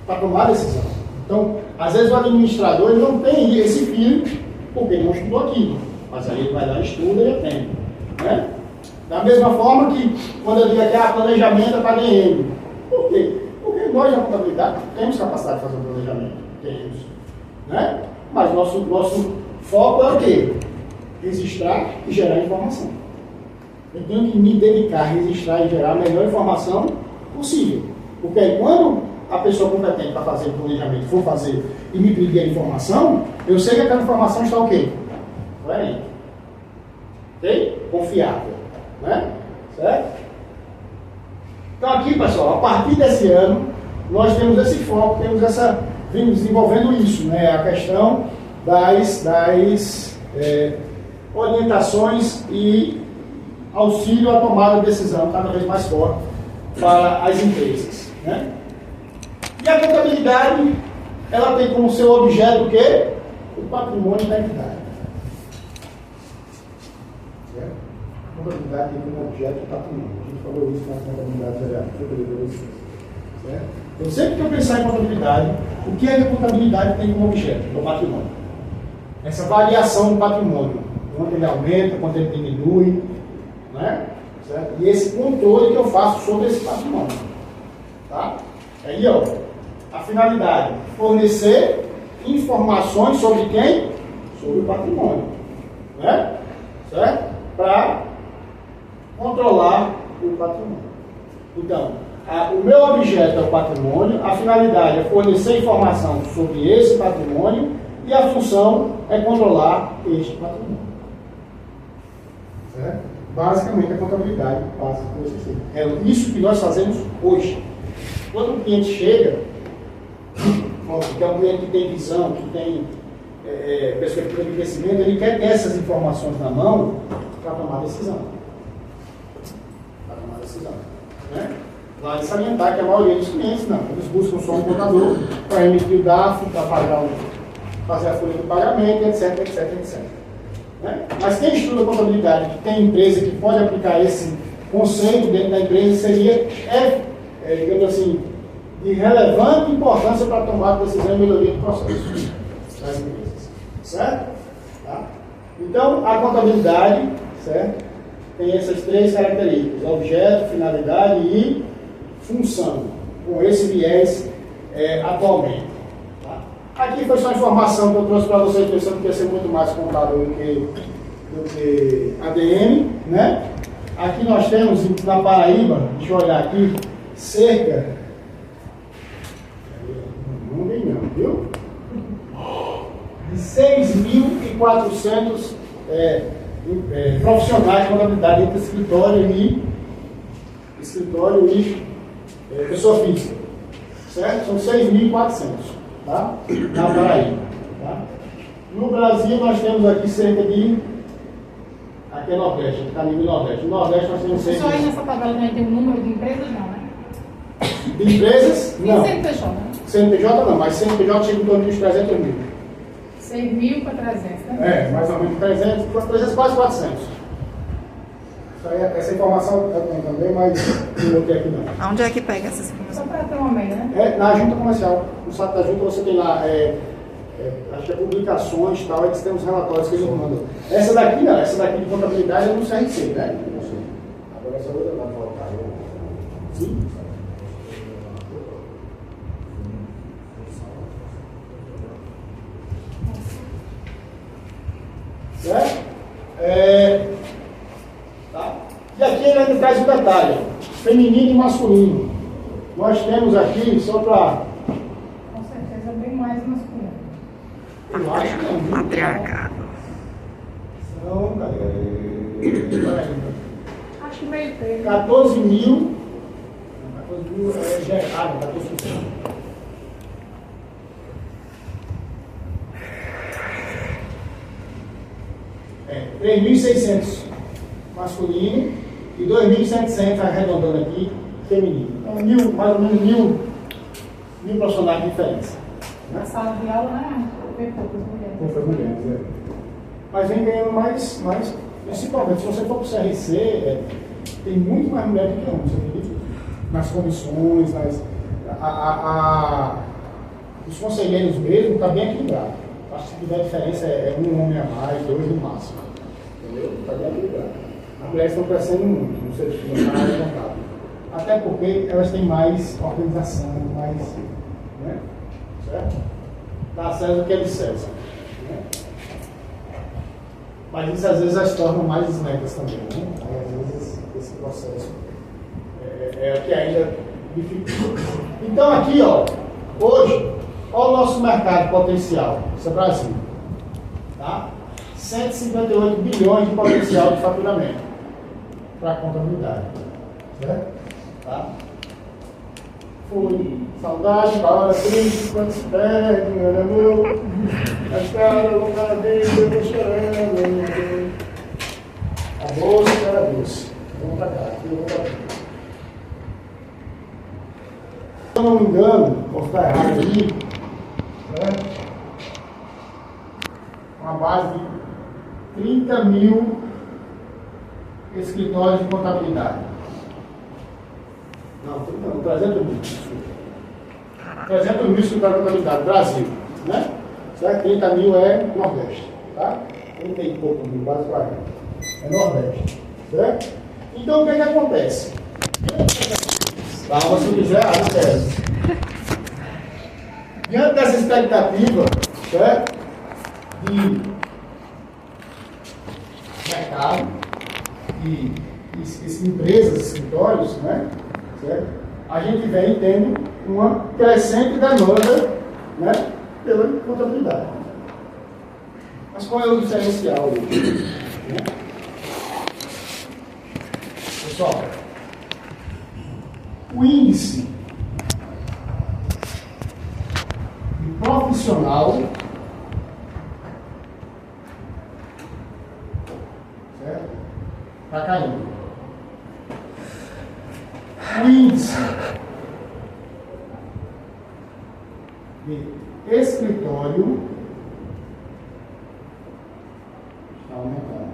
para tomar decisão. Então, às vezes o administrador ele não tem esse feeling porque ele não estudou aquilo. Mas aí ele vai lá, estuda e aprende. Né? Da mesma forma que quando eu digo aqui, planejamento é para DM. Por quê? Porque nós, na contabilidade, temos capacidade de fazer um planejamento. Temos. Né? Mas nosso foco é o quê? registrar e gerar informação. Eu tenho que me dedicar a registrar e gerar a melhor informação possível. Porque aí, quando a pessoa competente para fazer o planejamento for fazer e me pedir a informação, eu sei que aquela informação está o quê? Coerente. Ok? Confiável. Né? Certo? Então aqui, pessoal, a partir desse ano, nós temos esse foco, vimos desenvolvendo isso, né? A questão das orientações e auxílio à tomada de decisão cada vez mais forte para as empresas, né? E a contabilidade, ela tem como seu objeto o quê? O patrimônio da entidade. Certo? A contabilidade tem como objeto o patrimônio. A gente falou isso na contabilidade já. Certo? Então, sempre que eu pensar em contabilidade, o que é que a contabilidade tem como objeto? O patrimônio. Essa variação do patrimônio. Quanto ele aumenta, quanto ele diminui, né? Certo? E esse controle que eu faço sobre esse patrimônio. Tá? Aí, ó, a finalidade, fornecer informações sobre quem? Sobre o patrimônio. Né? Certo? Para controlar o patrimônio. Então, o meu objeto é o patrimônio, a finalidade é fornecer informação sobre esse patrimônio e a função é controlar este patrimônio. Certo? Basicamente, a contabilidade passa por esse sistema. É isso que nós fazemos hoje. Quando o cliente chega, que é um cliente que tem visão, que tem perspectiva de crescimento, ele quer ter essas informações na mão para tomar decisão. Né? Vale salientar que a maioria dos clientes não. Eles buscam só um contador para emitir o DAF, para fazer a folha de pagamento, etc, etc, etc. Né? Mas quem estuda contabilidade, que tem empresa que pode aplicar esse conceito dentro da empresa, seria, digamos assim, de relevante importância para tomar decisão e melhoria do processo das empresas. Certo? Tá? Então, a contabilidade, certo? Tem essas três características: objeto, finalidade e função, com esse viés atualmente. Tá? Aqui foi só a informação que eu trouxe para vocês, pensando que ia ser muito mais contado do que ADM, né? Aqui nós temos, na Paraíba, deixa eu olhar aqui, cerca, não vem não, viu? De 6.400 profissionais de contabilidade entre escritório e pessoa física, certo? São 6.400, tá? Na Paraíba, tá? No Brasil nós temos aqui cerca de, aqui é Nordeste, aqui está a nível Nordeste. No Nordeste nós temos cerca Só aí nessa tabela também tem um número de empresas, não, né? de empresas, não. E CNPJ, né? CNPJ não, mas CNPJ chega em torno de 300 mil. 6.000 para 300, né? Mais ou menos 300, quase 400. Essa informação eu tenho também, mas não botei aqui não. Onde é que pega essas informações? Só para ter uma média, né? Na junta comercial. No site da junta você tem lá, acho que é publicações e tal, eles têm os relatórios que eles mandam. Essa daqui não, essa daqui de contabilidade é no CRC, né? Agora essa outra vai voltar. Sim? Certo? Tá? E aqui ele ainda traz um detalhe: feminino e masculino. Nós temos aqui, só para. Com certeza bem mais masculino. Eu acho que não. Matriarcado. São. Acho que meio termo. 14 mil. 14 mil já é errado, 14%. É, 3.600 masculino e 2.700, arredondando aqui, feminino. Então, mais ou menos mil profissionais de diferença. Na sala de aula, né? Tem poucas mulheres. Poucas mulheres, Mas vem ganhando mais, principalmente, se você for para o CRC, tem muito mais mulheres do que homens, você acredita? Nas comissões, os conselheiros mesmo, está bem equilibrado. Acho que se tiver diferença é um homem a mais, 2 no máximo. Entendeu? Está bem equilibrado. As mulheres estão crescendo muito no serviço na área contábil. Até porque elas têm mais organização, mais. Né? Certo? Dá a César o que é de César. Né? Mas isso às vezes as torna mais lentas também, né? Às vezes esse processo é o que ainda dificulta. Então aqui, ó, hoje, olha o nosso mercado potencial, isso é Brasil, tá? 158 bilhões de potencial de faturamento para a contabilidade, certo? Tá? Foi saudade, para triste, quando se perde, meu amor. As caras vão cada vez, eu vou chorando. A bolsa era doce. Vamos pra cá, eu vou pra cá. Se eu não me engano, vou ficar errado aí, né? Uma base de 30 mil escritórios de contabilidade. Não, 300 mil. 300 mil escritórios de contabilidade, Brasil, né? Certo? 30 mil é Nordeste, tá? 30 e pouco mil, quase 40. É Nordeste, certo? Então, o que é que acontece? Calma, se quiser, acontece. Diante dessa expectativa, certo? De mercado, e empresas, escritórios, né? Certo? A gente vem tendo uma crescente demanda, né, pela contabilidade. Mas qual é o diferencial hoje? Né? Pessoal, o índice de profissional, certo? Está caindo. O índice de escritório está aumentando.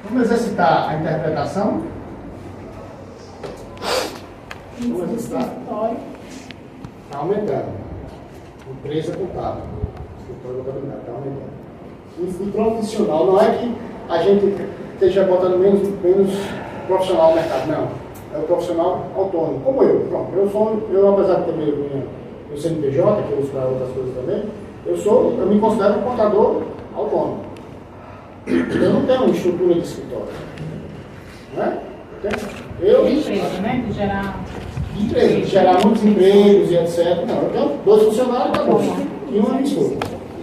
Vamos exercitar a interpretação? Vamos exercitar. Está aumentando. Empresa contábil. Escritório de contabilidade está aumentando. O índice de profissional não é que a gente esteja botando menos profissional no mercado, não. É o profissional autônomo, como eu. Pronto, eu apesar de ter meu CNPJ, que eu uso para outras coisas também, eu me considero um contador autônomo. Eu não tenho uma estrutura de escritório. Né? Eu De empresa, né? De gerar... de gerar muitos empregos e etc. Não, eu tenho 2 funcionários, tá bom. E uma minha esposa.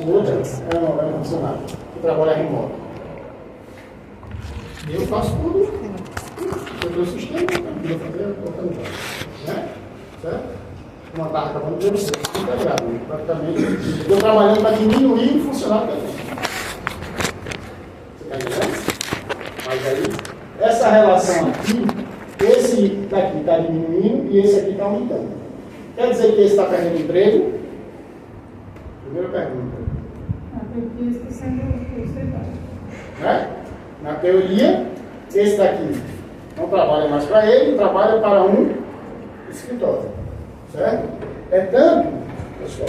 O outro é um funcionário que trabalha remoto. Eu faço tudo, eu tenho o sistema, eu vou fazer a contabilidade, né? Certo? Uma tarde acabando de você, integrado, praticamente. Eu trabalhando para diminuir o funcionário também. Você está entendendo? Mas aí, essa relação aqui, esse daqui está diminuindo e esse aqui está aumentando. Quer dizer que esse está perdendo emprego? Primeira pergunta. A teoria está sendo o escritório. Né? Na teoria, esse daqui não trabalha mais para ele, trabalha para um escritório. Certo? É tanto, pessoal,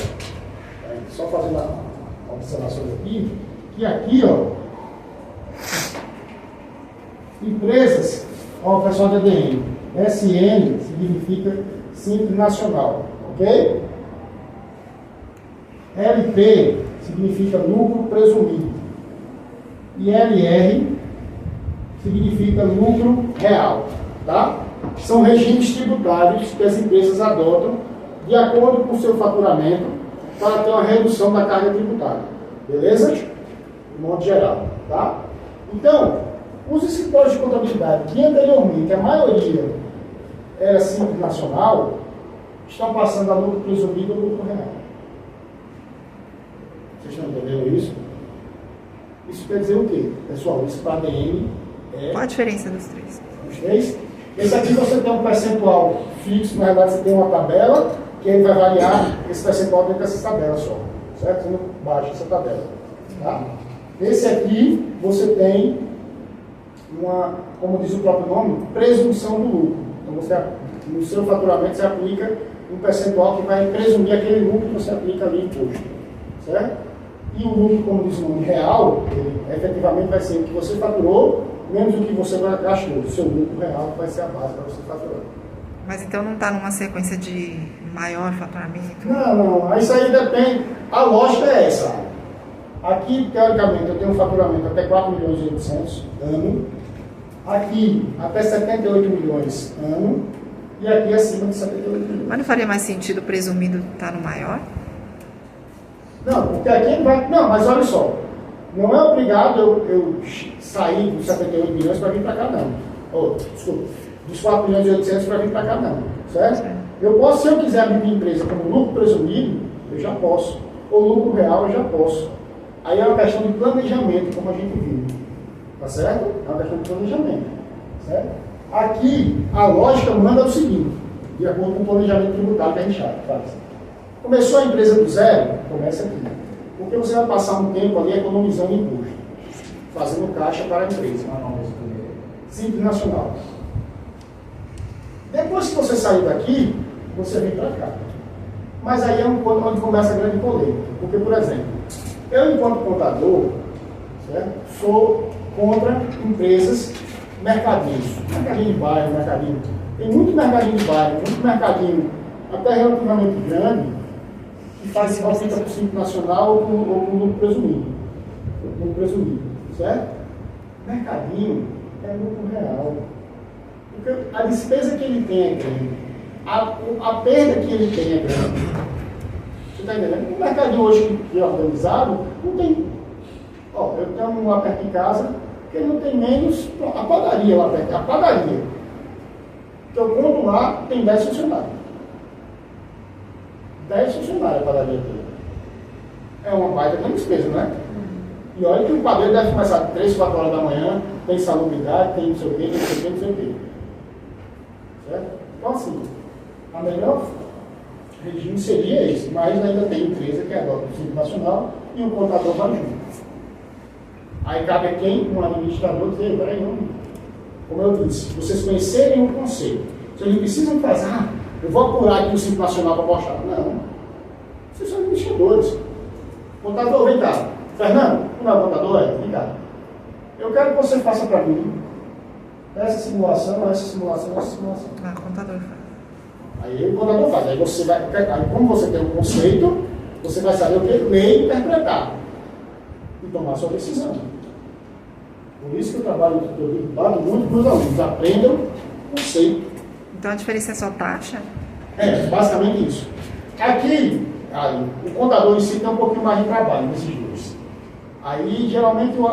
só fazendo a observação aqui, que aqui, ó, empresas, ó, o pessoal da DN, SN significa Simples Nacional, ok? LP significa lucro presumido. E LR significa lucro real, tá? São regimes tributários que as empresas adotam de acordo com o seu faturamento para ter uma redução da carga tributária, beleza? De modo geral, tá? Então, os escritórios de contabilidade que anteriormente a maioria era Simples Nacional, estão passando a lucro presumido ou lucro real. Vocês estão entendendo isso? Isso quer dizer o quê? Pessoal, isso para a ADM é... Qual a diferença dos três? Os três? Esse aqui você tem um percentual fixo, na verdade você tem uma tabela, que ele vai variar esse percentual dentro dessa tabela só. Certo? Você não baixa essa tabela. Tá? Esse aqui você tem uma, como diz o próprio nome, presunção do lucro. Então você, no seu faturamento você aplica um percentual que vai presumir aquele lucro que você aplica ali imposto. Certo? E o lucro, como diz o nome, real, ele, efetivamente vai ser o que você faturou, menos o que você gastou. O seu lucro real vai ser a base para você faturar. Mas então não está numa sequência de maior faturamento? Não. Isso aí depende. A lógica é essa. Aqui, teoricamente, eu tenho um faturamento até 4 milhões e 800 ano. Aqui, até 78 milhões ano. E aqui, acima de 78 milhões. Mas não faria mais sentido o presumido estar no maior? Não, porque aqui vai... Não, mas olha só. Não é obrigado eu sair dos 78 milhões para vir para cá, não. Desculpa. Dos 4 milhões e 800 para vir para cá, não. Certo? Eu posso, se eu quiser abrir minha empresa como lucro presumido, eu já posso. Ou lucro real, eu já posso. Aí é uma questão de planejamento, como a gente viu. Tá certo? É uma questão de planejamento. Certo? Aqui, a lógica manda o seguinte, de acordo com o planejamento tributário que a gente faz. Começou a empresa do zero? Começa aqui. Porque você vai passar um tempo ali economizando imposto, fazendo caixa para a empresa. Simples Nacional. Depois que você sair daqui, você vem para cá. Mas aí é onde começa a grande polêmica. Porque, por exemplo, eu, enquanto contador, certo? Sou contra empresas, mercadinhos. Mercadinho de bairro, mercadinho. Tem muito mercadinho de bairro, muito mercadinho até relativamente grande, que faz falta para o Simples Nacional ou com lucro presumido. Lucro presumido, certo? Mercadinho é lucro real. Porque a despesa que ele tem é grande. A perda que ele tem é grande. Você está entendendo? O mercadinho hoje que é organizado, não tem. Ó, eu tenho um lá perto de casa que não tem menos. A padaria lá perto, a padaria. Que eu conto lá, tem 10 funcionários. 10 funcionários a padaria toda. É uma baita de despesa, não é? E olha que o padeiro deve começar 3, 4 horas da manhã, tem salubridade, tem não sei o quê, tem não sei o quê, não sei o quê. Certo? Então, assim, a melhor regime seria esse, mas ainda tem empresa que adota o Simples Nacional e o contador vai junto. Aí cabe a quem? Um administrador dizer, peraí, não. Como eu disse, vocês conhecerem o conceito. Vocês não precisam fazer, eu vou apurar aqui o Simples Nacional para mostrar. Não. Vocês são administradores. Contador, vem cá. Fernando, não é contador? Vem cá. Eu quero que você faça para mim essa simulação. O contador faz. Aí o contador faz. Aí você vai, aí como você tem um conceito, você vai saber o que ler e interpretar. E tomar sua decisão. Por isso que eu trabalho, eu bato muito com os alunos. Aprendam o conceito. Então a diferença é só taxa? É, basicamente isso. Aqui, aí, o contador em si tem um pouquinho mais de trabalho nesses dois. Aí, geralmente, o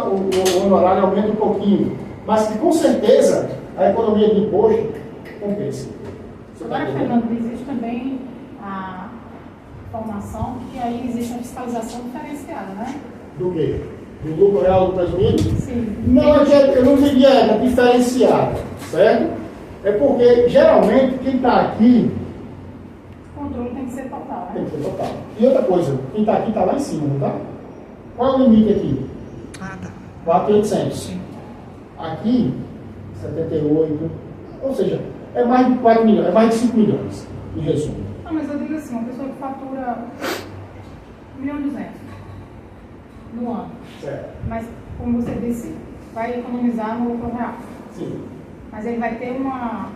honorário aumenta um pouquinho. Mas que, com certeza, a economia de imposto compensa. Agora, Fernando, existe também a informação que aí existe uma fiscalização diferenciada, né? Do quê? Do lucro real do presumido? Sim. Não, eu não diria diferenciada, certo? É porque, geralmente, quem está aqui... O controle tem que ser total, né? Tem que ser total. E outra coisa, quem está aqui está lá em cima, não está? Qual é o limite aqui? Ah, tá. 4.800. Aqui, 78. Ou seja, é mais de 4 milhões, é mais de 5 milhões, em resumo. Não, mas eu digo assim, uma pessoa que fatura 1.200.000 no ano. Certo. Mas, como você disse, vai economizar no lucro real. Sim. Mas ele vai ter uma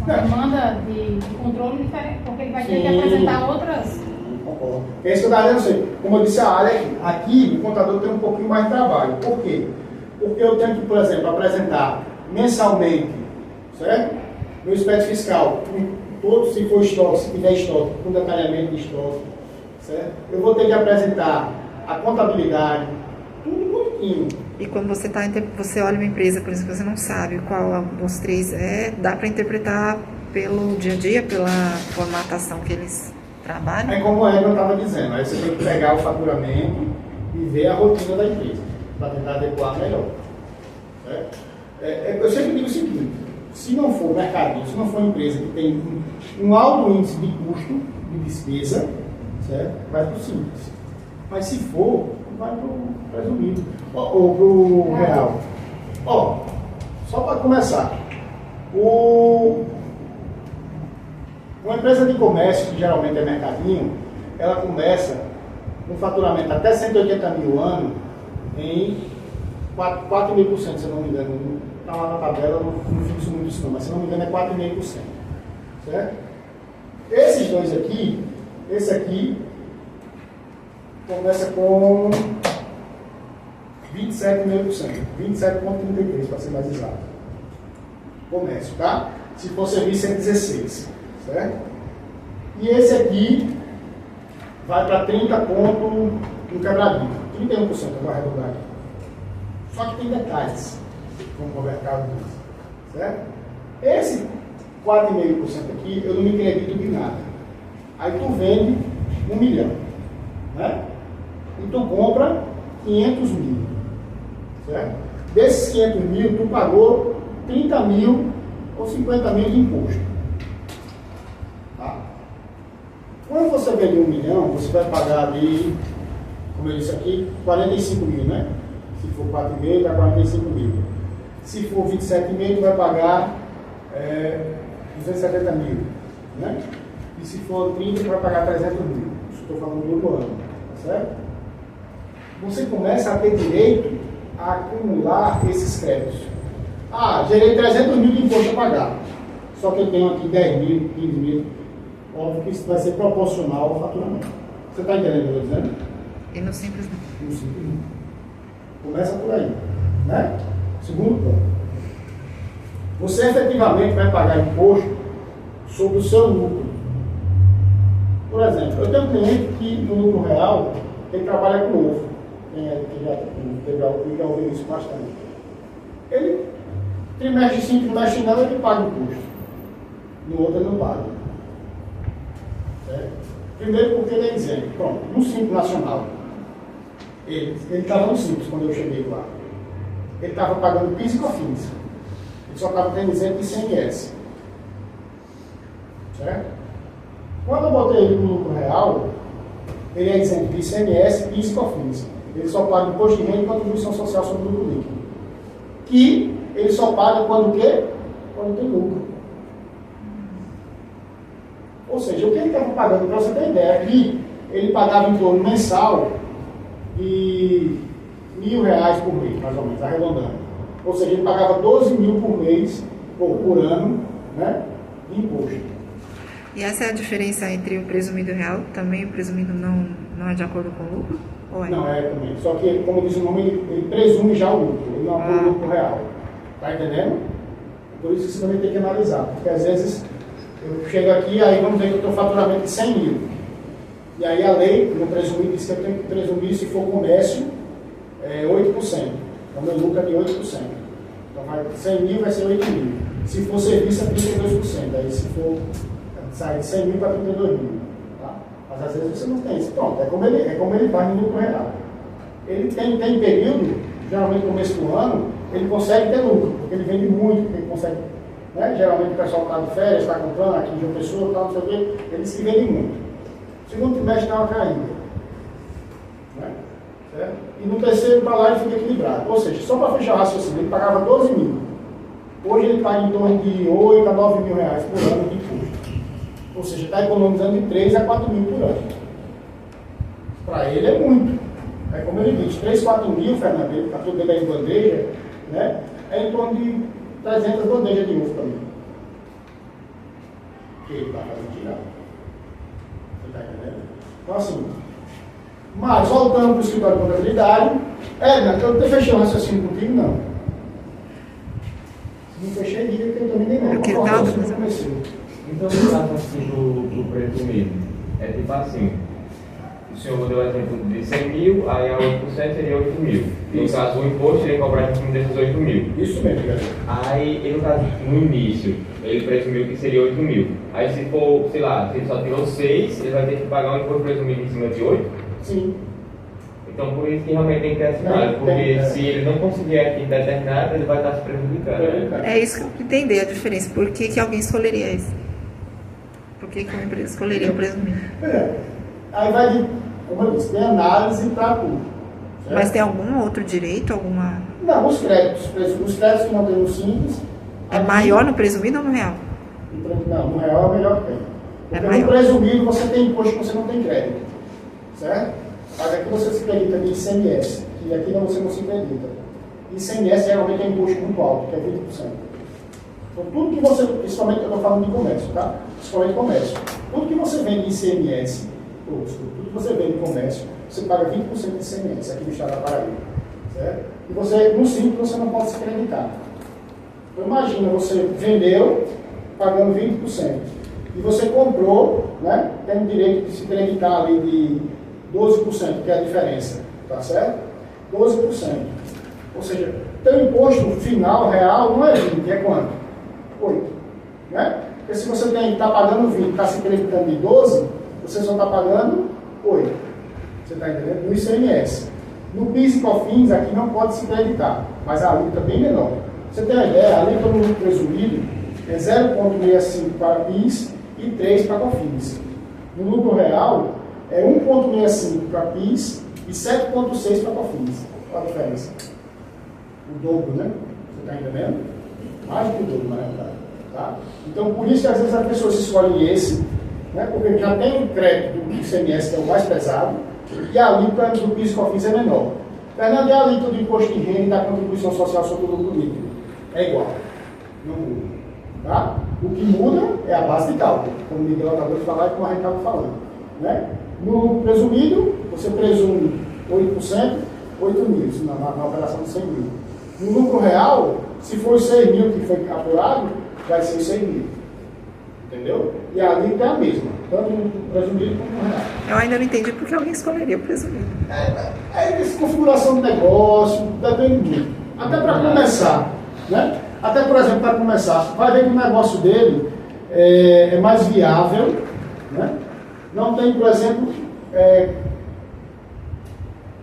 demanda de controle diferente, porque ele vai ter que apresentar outras. Concordo. É isso que eu estava dizendo. Como eu disse a área aqui, o contador tem um pouquinho mais de trabalho. Por quê? Porque eu tenho que, por exemplo, apresentar mensalmente, certo? Meu expediente fiscal, todo, se for estoque, se tiver estoque, com detalhamento de estoque, certo? Eu vou ter que apresentar a contabilidade, tudo bonitinho. E quando você olha uma empresa, por exemplo, você não sabe qual dos três é, dá para interpretar pelo dia a dia, pela formatação que eles trabalham? É como o Edson estava dizendo, aí você tem que pegar o faturamento e ver a rotina da empresa, para tentar adequar melhor. Certo? Eu sempre digo o seguinte, se não for mercadinho, se não for empresa que tem um alto índice de custo, de despesa, certo? Vai para o simples. Mas se for, vai para o presumido, ou para o real. Ó, só para começar, uma empresa de comércio, que geralmente é mercadinho, ela começa um faturamento até 180 mil ano em 4,5%, se eu não me engano. Está lá na tabela, não fixo muito isso não, mas se não me engano é 4,5%. Certo? Esses dois aqui, esse aqui começa com 27,5%, 27,33% para ser mais exato. Comércio, tá? Se for serviço é 16%, certo? E esse aqui vai para 30 pontos no quebradinho, 31%, eu vou arredondar aqui. Só que tem detalhes, como o mercado diz, certo? Esse 4,5% aqui, eu não me acredito de nada. Aí tu vende 1 milhão, né? E tu compra 500 mil, certo? Desses 500 mil, tu pagou 30 mil ou 50 mil de imposto. Tá? Quando você vende 1 milhão, você vai pagar ali, como eu disse aqui, 45 mil, né? Se for 4,5, dá 45 mil. Se for 27,5, tu vai pagar 270 mil, né? E se for 30, tu vai pagar 300 mil. Isso estou falando do ano, certo? Você começa a ter direito a acumular esses créditos. Ah, gerei 300 mil de imposto a pagar. Só que eu tenho aqui 10 mil, 15 mil. Óbvio que isso vai ser proporcional ao faturamento. Você está entendendo o que eu estou dizendo? E no simples não. No simples não. Começa por aí, né? Segundo ponto. Você efetivamente vai pagar imposto sobre o seu lucro. Por exemplo, eu tenho um cliente que no lucro real, ele trabalha com ovo. Quem já ouviu isso bastante. Ele, trimestre sim, trimestre não, ele paga o imposto. No outro ele não paga. Certo? Primeiro porque ele é isento. Pronto, no Simples Nacional. Ele estava no Simples quando eu cheguei lá. Ele estava pagando PIS e COFINS. Ele só estava tendo isento de ICMS. Certo? Quando eu botei ele no lucro real, ele é isento de ICMS, PIS e COFINS. Ele só paga imposto de renda e contribuição social sobre o lucro líquido. Que ele só paga quando o quê? Quando tem lucro. Ou seja, o que ele estava pagando, para você ter ideia, aqui ele pagava em torno mensal de R$1.000 por mês, mais ou menos, arredondando. Ou seja, ele pagava 12 mil por mês, ou por ano, né, de imposto. E essa é a diferença entre o presumido real, também o presumido não é de acordo com o lucro? Ou é? Não, é também. Só que, como diz o nome, ele presume já o lucro, ele não apura o lucro real. Tá entendendo? Por isso que você também tem que analisar, porque às vezes eu chego aqui, aí vamos dizer que eu estou faturamento de 100 mil. E aí a lei, no presumido, diz que eu tenho que presumir, se for comércio, 8%. Então meu lucro é de 8%. Então vai 100 mil vai ser 8 mil. Se for serviço, é 32%. Aí se for sair de 100 mil para 32 mil. Tá? Mas às vezes você não tem isso. Pronto, é como ele vai no lucro real. Ele tem período, geralmente no começo do ano, ele consegue ter lucro, porque ele vende muito, porque ele consegue. Né? Geralmente o pessoal está de férias, está comprando aqui de uma pessoa, tal, não sei o quê, eles se vendem muito. Segundo trimestre dá uma caída. Né? Certo? E no terceiro para lá ele fica equilibrado. Ou seja, só para fechar o raciocínio, ele pagava 12 mil. Hoje ele paga em torno de 8 a 9 mil reais por ano de imposto. Ou seja, está economizando de 3 a 4 mil por ano. Para ele é muito. É como ele diz, 3, 4 mil, Fernando, ele está tudo dentro aí de bandeja, né? É em torno de 300 bandejas de ovo também. Que ele está fazendo tirar. Você está entendendo? Então assim, mas voltando para o escritório de contabilidade, eu não fechei o raciocínio contigo, não. Se não fechei, diga que eu também nem não. Eu quero dar comecei. Então, no caso assim do presumido, é tipo assim, o senhor deu o exemplo de 100 mil, aí a 8% seria 8 mil. No caso, o imposto ele cobrar em cima desses 8 mil. Isso mesmo, galera. Aí, no caso, no início, ele presumiu que seria 8 mil. Aí, se for, sei lá, se ele só tirou 6, ele vai ter que pagar um imposto presumido em cima de 8? Sim. Então, por isso que realmente tem que ter assinado, porque se ele não conseguir aqui determinado, ele vai estar se prejudicando. Né? É isso que eu entender a diferença. Por que alguém escolheria isso? Por que uma empresa escolheria o presumido? Aí vai de, como eu disse, tem análise para tudo. Certo? Mas tem algum outro direito, alguma... Não, os créditos que não tem no simples. É maior no presumido ou no real? Não, no real é o melhor que tem. É Porque maior. no presumido você tem imposto que você não tem crédito. Certo? Mas aqui você se acredita de ICMS, que aqui você não se acredita. ICMS geralmente é imposto muito alto, que é 20%. Então tudo que você, principalmente eu estou falando de comércio, tá? Principalmente comércio. Tudo que você vende de ICMS tudo que você vende no comércio, você paga 20% de ICMS aqui no estado da Paraíba. Certo? E você, no simples, você não pode se creditar. Então imagina, você vendeu pagando 20%. E você comprou, né, tem o direito de se creditar ali de 12%, que é a diferença. Tá certo? 12%. Ou seja, teu imposto final, real, não é 20, é quanto? 8. Né? Porque se você está pagando 20, está se creditando de 12, você só está pagando 8. Você está entendendo? No ICMS. No PIS e COFINS, aqui não pode se creditar, mas a alíquota é bem menor. Você tem uma ideia, a alíquota no lucro presumido é 0,65 para PIS e 3 para COFINS. No lucro real, é 1,65 para PIS e 7,6 para COFINS. Qual a diferença? O dobro, né? Você está entendendo? Mais do que o dobro, na verdade. Tá? Então, por isso que às vezes as pessoas escolhem esse, né? Porque já tem um crédito do ICMS, que é o mais pesado, e a alíquota do PIS e COFINS é menor. Fernando, e a alíquota do imposto de renda e da contribuição social sobre o lucro líquido? É igual. Não muda. Tá? O que muda é a base de cálculo, como o Miguel acabou de falar e como a Ricardo está falando. Né? No lucro presumido, você presume 8%, 8 mil, na operação de 100 mil. No lucro real, se for os 6 mil que foi apurado, vai ser os 6 mil. Entendeu? E a alíquota é a mesma, tanto no presumido como no real. Eu ainda não entendi porque alguém escolheria o presumido. É configuração do negócio, depende muito. Até para começar, né? Até, por exemplo, para começar, vai ver que o negócio dele é mais viável, né? Não tem, por exemplo,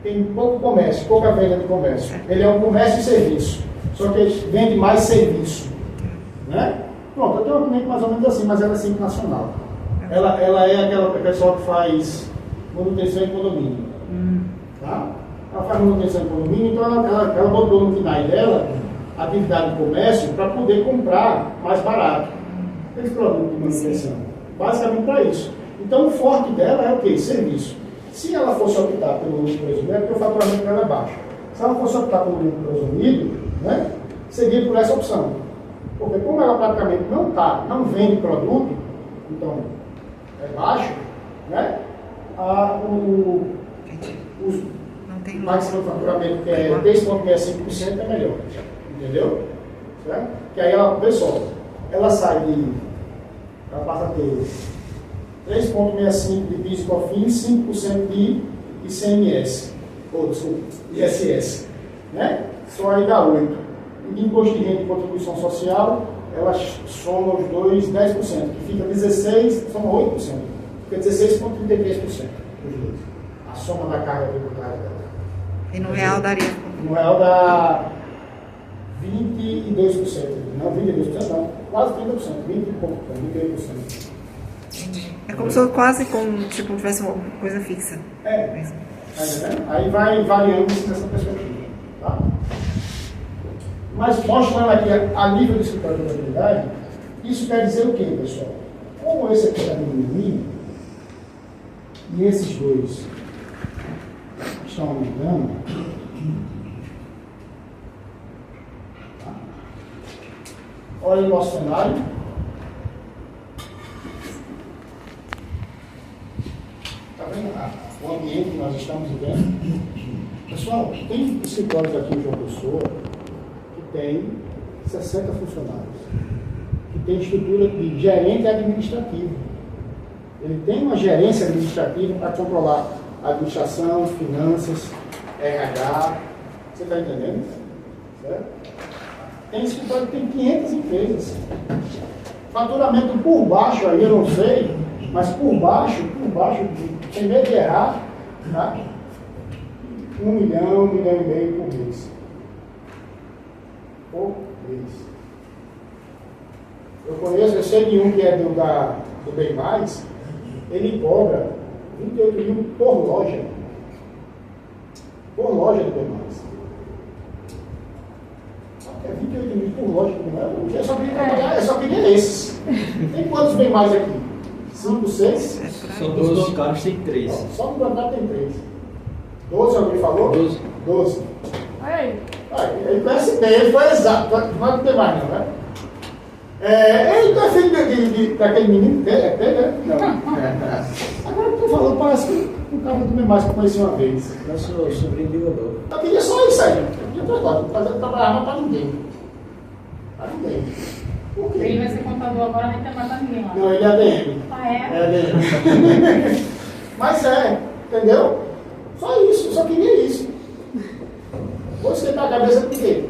tem pouco comércio, pouca venda de comércio. Ele é um comércio e serviço, só que ele vende mais serviço, né? Pronto, eu tenho uma cliente mais ou menos assim, mas ela é sempre nacional. Ela é aquela pessoa que faz manutenção em condomínio. Tá? Ela faz manutenção em condomínio, então ela botou no KNAI dela a atividade de comércio para poder comprar mais barato aqueles produtos de manutenção. Basicamente para isso. Então o forte dela é o quê? Serviço. Se ela fosse optar pelo lucro presumido, é porque o faturamento dela é baixo. Se ela fosse optar pelo lucro presumido, né, seria por essa opção. Porque como ela praticamente não vende produto, então é baixo, né? Não tem máximo do faturamento, que é 3,65%, é melhor. Entendeu? Certo? Que aí ela, pessoal, ela passa a ter 3,65% de PIS e COFINS, 5% de ICMS, ou desculpa, ISS, né? Só aí dá 8%. E de imposto de renda e contribuição social, ela soma os dois 10%, que fica 16%, soma 8%, fica 16,33% os dois. A soma da carga tributária dela. E no real daria? No real dá 22%. Não, 22% não, quase 30%, 20 e pouco, 28%. Entendi. É como se fosse quase como tipo, tivesse uma coisa fixa. É. Mesmo. Aí vai variando nessa perspectiva. Tá? Mas mostrando aqui a nível do escritório de contabilidade, isso quer dizer o quê, pessoal? Como esse aqui está diminuindo, e esses dois estão aumentando, tá? Olha o nosso cenário. Está vendo o ambiente que nós estamos vivendo? Pessoal, tem escritórios aqui em João Pessoa que tem 60 funcionários, que tem estrutura de gerente administrativo. Ele tem uma gerência administrativa para controlar a administração, finanças, RH. Você está entendendo? Certo? Tem escritório que tem 500 empresas. Faturamento por baixo aí, eu não sei, mas por baixo, sem medo de errar, tá? 1 milhão, 1 milhão e meio por mês. Por mês. Eu sei de um que é do Bem Mais, ele cobra 28 mil por loja. Por loja do Bem Mais. É 28 mil por loja do Bem Mais. Eu só queria trabalhar, eu só queria esses. Tem quantos Bem Mais aqui? 5, 6? São 12 carros, tem 3. Só no Guará tem 3. 12, alguém falou? 12. Aí. Ele conhece bem, ele foi exato, não tem mais não, né? Ele não é filho daquele menino dele, né? Não. Agora tô falando, parece que um cara também mais que eu conheci uma vez. Nosso sobrinho de Godô. Eu queria só isso aí. Eu queria não trabalhava para ninguém. Para ninguém. Por quê? Ele vai ser contador agora, não tem mais pra ninguém lá. Não, ele é ADM. Ah, é? É ADM. Mas entendeu? Só isso, eu só queria isso. Vou esquentar a cabeça por quê?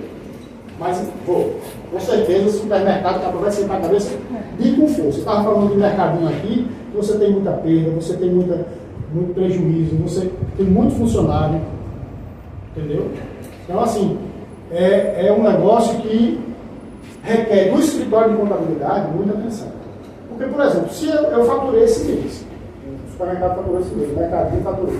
Mas vou. Com certeza o supermercado vai esquentar a cabeça de com força. Você estava falando de mercadinho aqui, que você tem muita perda, você tem muito prejuízo, você tem muito funcionário. Entendeu? Então, assim, é um negócio que requer do escritório de contabilidade muita atenção. Porque, por exemplo, se eu faturei esse mês, o supermercado faturou esse mês, o mercadinho faturou,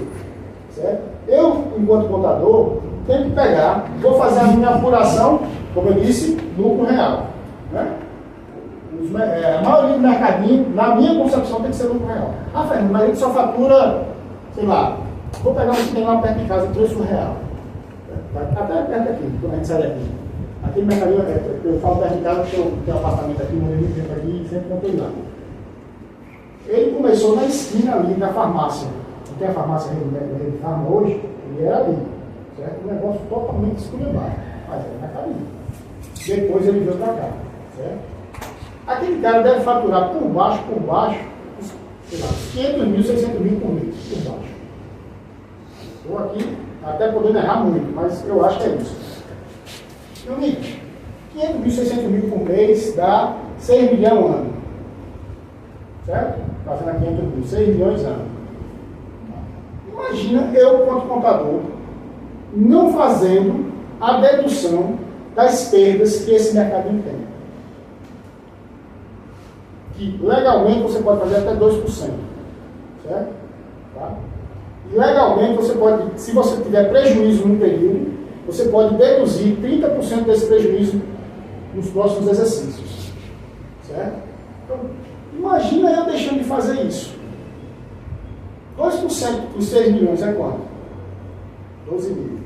certo? Eu, enquanto contador, tenho que pegar, vou fazer a minha apuração, como eu disse, lucro real. Né? A maioria do mercadinho, na minha concepção, tem que ser lucro real. Ah, Fernando, mas ele só fatura, sei lá, vou pegar um que tem lá perto de casa, preço real. Até perto aqui, quando a gente sai daqui. Aquele mercadinho, eu falo perto de casa, porque eu tenho um apartamento aqui, morei muito tempo aqui e sempre comprei lá. Ele começou na esquina ali da farmácia. Não tem a farmácia Rede Farma hoje? Ele era ali. Certo? Um negócio totalmente esculhambado. Mas era mercadinho. Depois ele veio para cá. Certo? Aquele cara deve faturar por baixo, sei lá, 500 mil, 600 mil por mês. Por baixo. Estou aqui, até podendo errar muito, mas eu acho que é isso. Meu amigo, 500 mil, 600 mil por mês dá 6 milhões ao ano. Certo? Fazendo aqui 500 mil, 6 milhões ao ano. Imagina eu, quanto contador, não fazendo a dedução das perdas que esse mercadinho tem. Que legalmente você pode fazer até 2%. Certo? Tá? E legalmente você pode, se você tiver prejuízo no período, você pode deduzir 30% desse prejuízo nos próximos exercícios. Certo? Então, imagina eu deixando de fazer isso. 2% dos 6 milhões é quanto? 12 mil.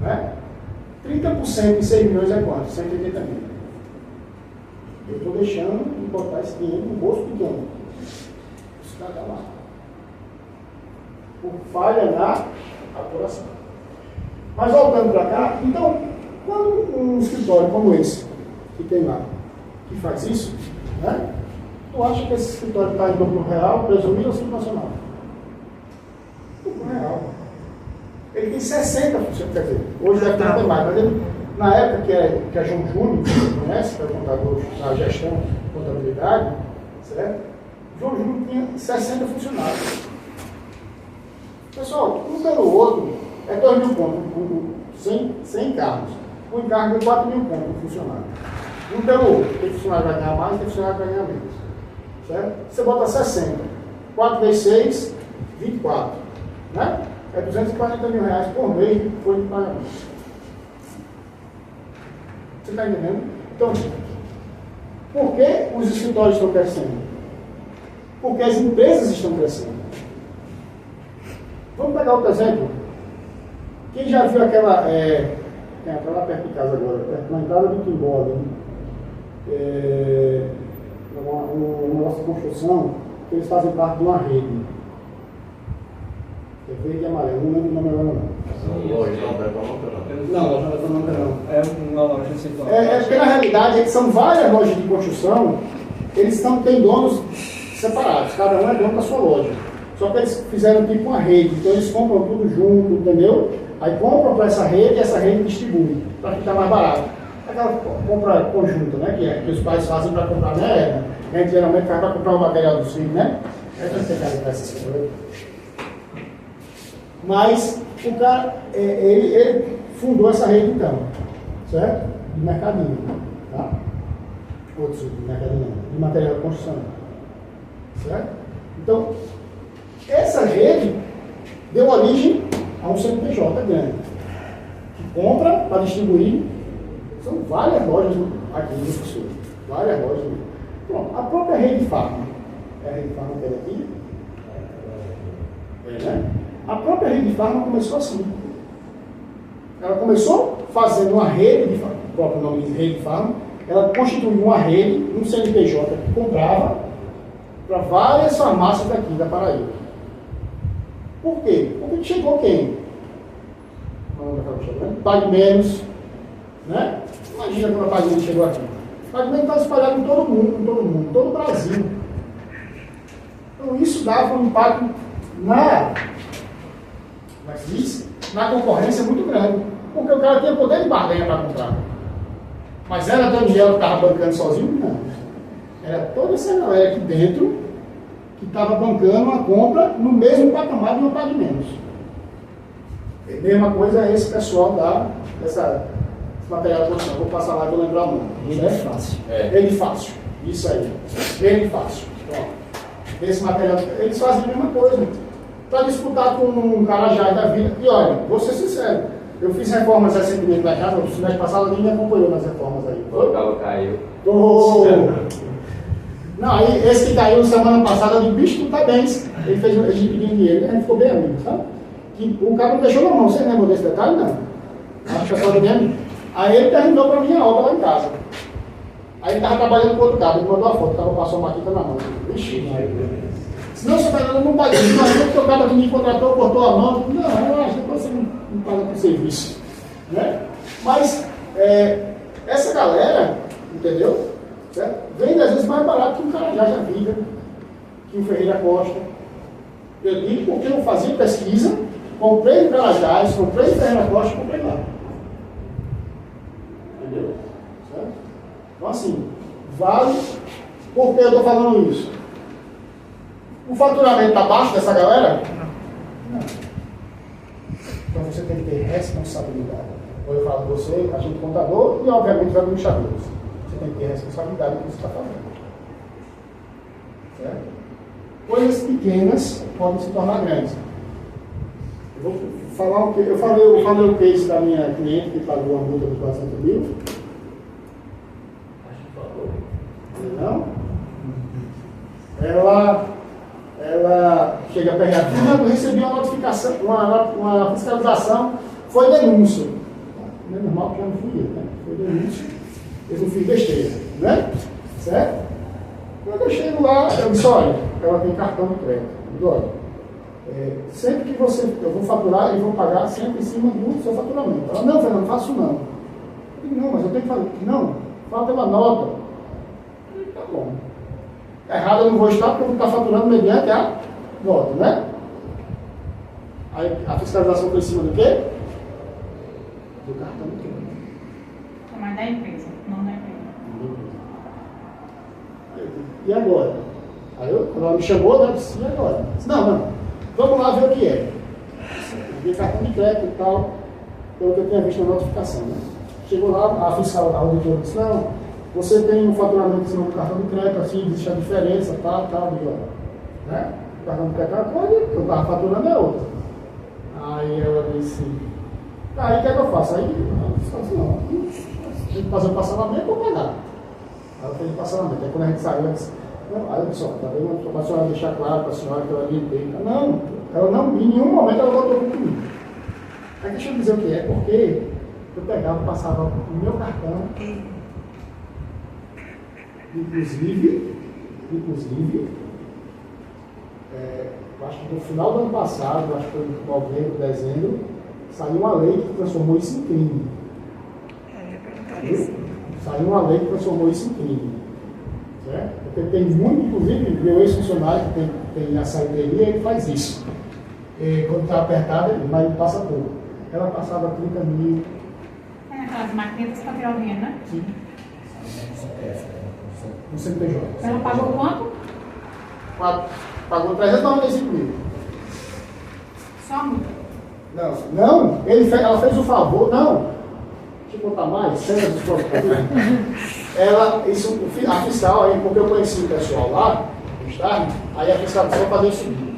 Né? 30% de 6 milhões é quanto? 180 mil. Eu estou deixando de botar esse dinheiro no bolso de quem? Isso está lá. Por falha na apuração. Mas voltando para cá, então, quando um escritório como esse, que tem lá, que faz isso, né? Tu acha que esse escritório está em lucro real, presumido ou subnacional? Lucro real. Ele tem 60%, quer dizer, hoje deve ter mais, mas ele, na época que é João Júnior, que você conhece, que é o contador da gestão de contabilidade, certo? João Júnior tinha 60 funcionários. Pessoal, um pelo outro é 2 mil pontos, 100 cargos. O encargo é 4 mil pontos por funcionário. Um pelo outro, tem funcionário que vai ganhar mais, tem funcionário que vai ganhar menos. Certo? Você bota 60. 4 vezes 6, 24. Né? É 240 mil reais por mês de folha de pagamento. Você está entendendo? Então, por que os escritórios estão crescendo? Porque as empresas estão crescendo. Vamos pegar outro exemplo. Quem já viu aquela, tem até lá perto de casa agora, perto da entrada do Timbó, um negócio de construção, que eles fazem parte de uma rede. É verde e amarelo, não lembro o nome agora não. Loja Não. É uma loja central. Porque na realidade são várias lojas de construção, eles têm donos separados, cada um é dono da sua loja. Só que eles fizeram tipo uma rede, então eles compram tudo junto, entendeu? Aí compram para essa rede e essa rede distribui, para ficar mais barato. Aquela compra conjunta, né? Que os pais fazem para comprar, né? A gente geralmente faz para comprar o material dos filhos, né? É para você fazer essas coisas. Mas o cara, ele fundou essa rede então, certo? De mercadinho, tá? Outros de mercadinho, de material de construção, certo? Então, essa rede deu origem a um CNPJ grande, que compra para distribuir. São várias lojas aqui no Sul, várias lojas. Pronto, a própria Rede Farma, é a Rede Farma que é daqui? Né? A própria Rede Farma começou assim. Ela começou fazendo uma rede, o próprio nome de Rede Farma, ela constituiu uma rede, um CNPJ que comprava para várias farmácias daqui da Paraíba. Por quê? Porque chegou quem? Pague Menos, né? Imagina quando a Pague Menos chegou aqui. Pague Menos está espalhado em todo mundo, todo o Brasil. Então isso dava um impacto na concorrência muito grande. Porque o cara tinha poder de barganha para comprar. Mas era Daniel que estava bancando sozinho? Não. Era toda essa galera aqui dentro que estava bancando uma compra no mesmo patamar de uma Pague Menos. A mesma coisa é esse pessoal desse material de construção. Vou passar lá e vou lembrar o nome. Rede Fácil. Rede Fácil. Isso aí. Rede Fácil. Ó, esse material, eles fazem a mesma coisa. Para disputar com um Carajás da vida. E olha, vou ser sincero, eu fiz reformas recentemente na casa, no semestre passado ninguém me acompanhou nas reformas aí. O cabo caiu. Não, aí esse que caiu semana passada, eu digo, bicho, tu tá bem. Ele fez a gente pedindo dinheiro, a gente ficou bem amigo, sabe? Que o cara não deixou na mão, você lembra desse detalhe? Não. Acho que é só do mesmo. Aí ele terminou para mim a obra lá em casa. Aí ele estava trabalhando com outro cabo, ele mandou a foto, o cara passou uma maquita na mão. Vixe, senão você não paga isso, mas porque o cara que me contratou, cortou a mão. Não, eu acho que você não paga por serviço. Né? Mas essa galera, entendeu? Certo? Vende às vezes mais barato que um Carajás da vida, que o Ferreira Costa. Eu digo porque eu fazia pesquisa, comprei em Carajás, comprei em Ferreira Costa e comprei lá. Entendeu? Certo? Então assim, vale. Por que eu estou falando isso? O faturamento está baixo dessa galera? Não. Então você tem que ter responsabilidade. Ou eu falo você, agente contador e obviamente os administradores. Você tem que ter responsabilidade do que você está fazendo. Certo? Coisas pequenas podem se tornar grandes. Eu vou falar o que eu falei o case da minha cliente que pagou uma multa de 400 mil. Acho que falou. Não? Ela chega a pegar tudo, recebi uma notificação, uma fiscalização, foi denúncia. Não é normal que já não fui eu, né? Foi denúncia, eu não fiz besteira, né? Certo? Quando eu chego lá, eu disse, olha, ela tem cartão de crédito. Eu digo, olha, sempre que eu vou faturar, e vou pagar sempre em cima do seu faturamento. Ela, não, Fernando, não faço não. Eu digo, não, mas eu tenho que fazer. Não, fala pela nota. Eu digo, tá bom. Errado eu não vou estar porque eu vou estar faturando mediante a nota, né? Aí a fiscalização foi em cima do quê? Do cartão de crédito. Mas da empresa, não da empresa. E agora? Aí quando ela me chamou, né, eu disse, e agora? Eu disse, não, vamos lá ver o que é. Vi cartão de crédito e tal, pelo que eu tinha visto na notificação. Né? Chegou lá, a fiscal, a auditora disse, não, você tem um faturamento em cima do cartão de crédito, assim, existe a diferença, tal, e ó. Né? O cartão de crédito pode, eu estava faturando é outro. Aí ela disse, aí o que é que eu faço? Aí a fiscal disse, não, tem que fazer o parcelamento ou pagar. Ela fez o parcelamento. Aí quando a gente saiu, ela disse, não, aí pessoal, tá bem, para a senhora deixar claro para a senhora que ela limpei. Não, ela não, em nenhum momento ela botou comigo. Aí deixa eu dizer o que é, porque eu pegava, passava o meu cartão, inclusive, acho que no final do ano passado, acho que foi em novembro, dezembro, saiu uma lei que transformou isso em crime. Saiu uma lei que transformou isso em crime. Certo? Porque tem muito, inclusive, meu ex-funcionário que tem a saída, ele faz isso. Quando está apertado, ele passa pouco. Ela passava 30 mil. Aquelas maquetas para tirar o dinheiro, né? Sim. No CNPJ. Ela pagou quanto? Pagou 395 mil. Só a multa. Não, ela fez o favor, não. Deixa eu contar mais, cena dos a fiscal, aí, porque eu conheci o pessoal lá, no estádio, aí a fiscal disse, vou fazer o seguinte,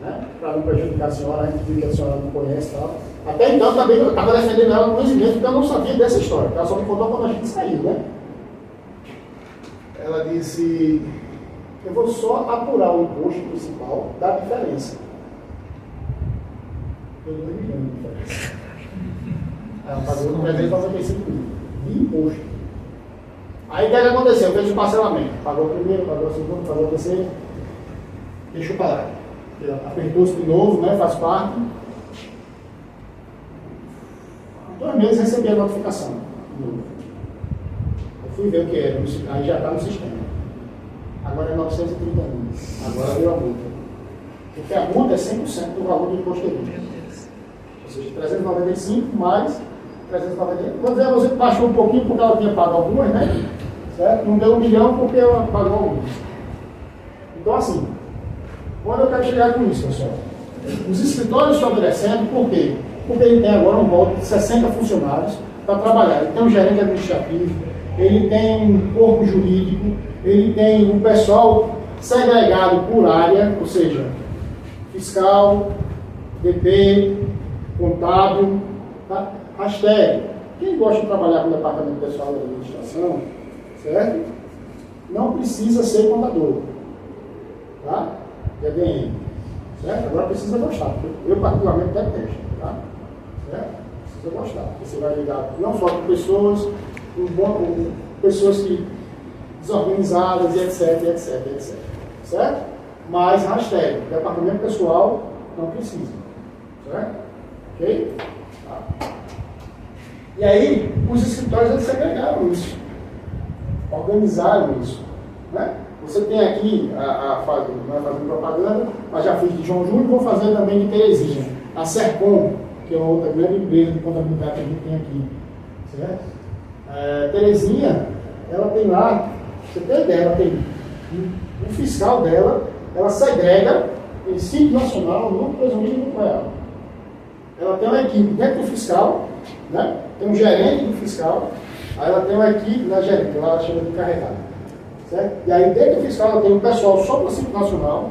né? Para não prejudicar a senhora, a gente viu que a senhora não conhece e tal. Até então também eu estava defendendo ela no conhecimento, porque eu não sabia dessa história, ela só me contou quando a gente saiu, né? Ela disse, eu vou só apurar o imposto principal da diferença. Eu 2 milhões de diferença. Ela pagou 395 mil de imposto. Aí o que aconteceu? Fez o parcelamento. Pagou o primeiro, pagou o segundo, pagou o terceiro. Deixou para lá. apertou-se de novo, né? Faz parte. 2 meses recebi a notificação de novo. Eu fui ver o que era, aí já está no sistema. Agora é 930 mil. Agora veio a multa. Porque a multa é 100% do valor do imposto de renda. Ou seja, 395 mais 398. Quando você baixou um pouquinho porque ela tinha pago algumas, né? Certo? Não deu 1 milhão porque ela pagou algumas. Então, assim, onde eu quero chegar com isso, pessoal? Os escritórios estão crescendo, por quê? Porque ele tem agora um volta de 60 funcionários para trabalhar. Ele tem um gerente administrativo, ele tem um corpo jurídico, ele tem um pessoal segregado por área, ou seja, fiscal, DP, contábil, tá? Hashtag. Quem gosta de trabalhar com o departamento pessoal da administração, certo? Não precisa ser contador, tá? De ADM, certo? Agora precisa gostar, eu particularmente detesto, tá? Certo? Precisa gostar, porque você vai lidar não só com pessoas, com pessoas que desorganizadas e etc, certo? Mas hashtag, departamento pessoal não precisa, certo? Ok? Tá. E aí, os escritórios eles segregaram isso, organizaram isso, né? Você tem aqui, não é fazendo propaganda, mas já fiz de João Júnior e vou fazer também de Terezinha, a Sercom, que é uma outra grande empresa de contabilidade que a gente tem aqui, certo? Terezinha, ela tem lá, você tem ideia, ela tem o fiscal dela, ela segrega em Simples Nacional, no presumido e no real. Ela tem uma equipe dentro do fiscal, né? Tem um gerente do fiscal, aí ela tem uma equipe da gerente, ela chama de encarregada. Certo? E aí dentro do fiscal ela tem um pessoal só para Simples Nacional,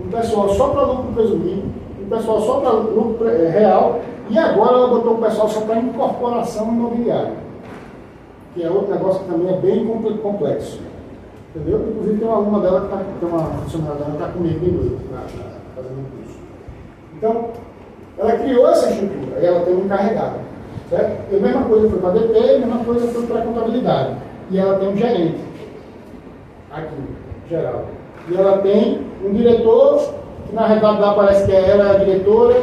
um pessoal só para lucro presumido, um pessoal só para lucro real, e agora ela botou um pessoal só para incorporação imobiliária, que é outro negócio que também é bem complexo. Entendeu? Inclusive tem uma aluna dela que tem uma funcionária dela que está comigo em noite, fazendo um curso. Então, ela criou essa estrutura, e ela tem um encarregado. Certo? E a mesma coisa foi para a DP, a mesma coisa foi para a contabilidade. E ela tem um gerente, aqui, geral. E ela tem um diretor, que na realidade lá parece que ela é a diretora,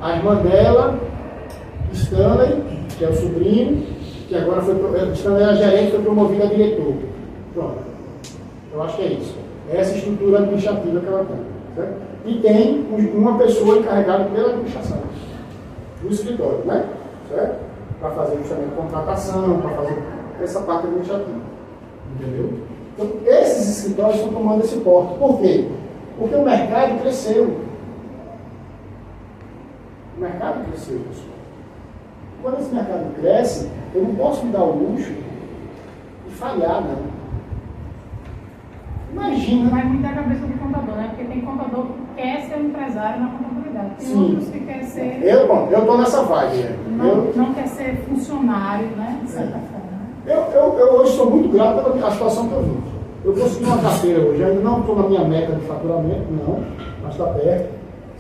a irmã dela, Stanley, que é o sobrinho, que agora foi, Stanley é a gerente, foi promovida a diretor. Pronto. Eu acho que é isso. É essa estrutura administrativa que ela tem. Certo? E tem uma pessoa encarregada pela administração do escritório, né? Certo? Para fazer justamente contratação, para fazer essa parte administrativa. Entendeu? Então, esses escritórios estão tomando esse porte. Por quê? Porque o mercado cresceu. O mercado cresceu, pessoal. Quando esse mercado cresce, eu não posso me dar o luxo de falhar, não. Imagina. Vai muito da cabeça do contador, né? Porque tem contador que quer ser um empresário na contabilidade. Tem Sim. outros que querem ser. Eu estou nessa vibe. Não quer ser funcionário, né? De certa forma. Eu hoje sou muito grato pela situação que eu vivo. Eu consegui uma carteira hoje, ainda não estou na minha meta de faturamento, não, mas está perto,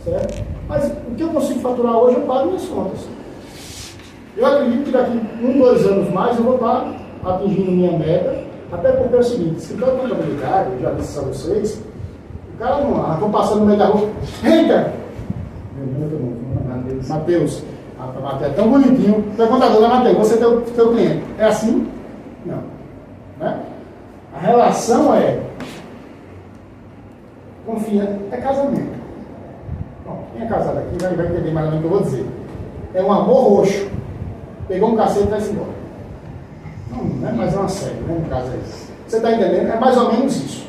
certo? Mas o que eu consigo faturar hoje, eu pago minhas contas. Eu acredito que daqui 1, 2 anos mais eu vou estar atingindo minha meta, até porque é o seguinte, escritório de contabilidade, eu já disse isso a vocês, o cara não estou passando no meio da rua, eita! Matheus, é tão bonitinho, tu é contador, né, Matheus? Você é teu cliente. É assim? Não. Né? A relação é confia, é casamento. Bom, quem é casado aqui vai entender mais ou menos o que eu vou dizer. É um amor roxo. Pegou um cacete e vai-se embora. Não é mais uma série, né? No caso é isso. Você está entendendo? É mais ou menos isso.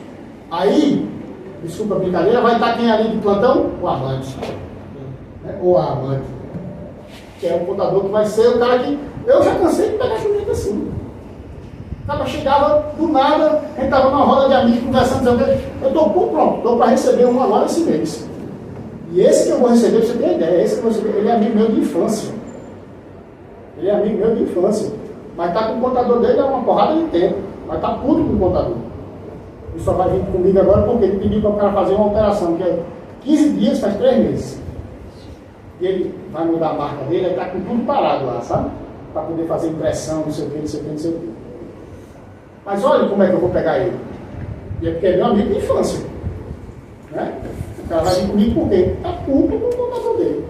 Aí, desculpa a brincadeira, vai estar quem ali de plantão? O amante. Né? Ou a amante. Que é o contador que vai ser o cara que... Eu já cansei de pegar jumento assim. O cara chegava do nada, a gente estava numa roda de amigos conversando, dizendo, eu estou pronto, estou para receber um agora esse mês. E esse que eu vou receber, você tem ideia, esse que eu vou receber, ele é amigo meu de infância. Ele é amigo meu de infância. Mas está com o contador dele há uma porrada de tempo. Mas está puto com o contador. Ele só vai vir comigo agora porque ele pediu para o cara fazer uma operação, que é 15 dias, faz 3 meses. E ele vai mudar a marca dele, ele está com tudo parado lá, sabe? Para poder fazer impressão, não sei o que, não sei o que, não sei o que. Mas olha como é que eu vou pegar ele. E é porque é meu amigo de infância. Né? O cara vai vir comigo por quê? Está puto com o contador dele.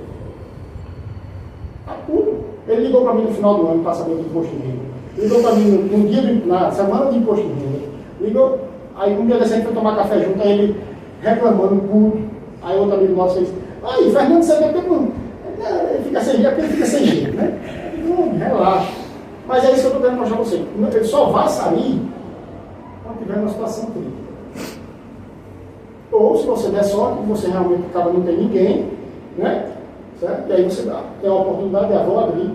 Está puto. Ele ligou para mim no final do ano para saber do imposto de renda. Ligou para mim no dia, na semana de imposto de renda. Ligou, aí um dia desse a gente foi tomar café junto, aí ele reclamando, puto. Aí outro amigo nosso disse, aí, Fernando, você vê que ele fica sem jeito, porque ele fica sem jeito, né? Não, relaxa. Mas é isso que eu estou querendo mostrar para você. Ele só vai sair quando tiver uma situação crítica. Ou se você der sorte, você realmente acaba não ter ninguém, né? Certo? E aí você dá. Tem a oportunidade de abrir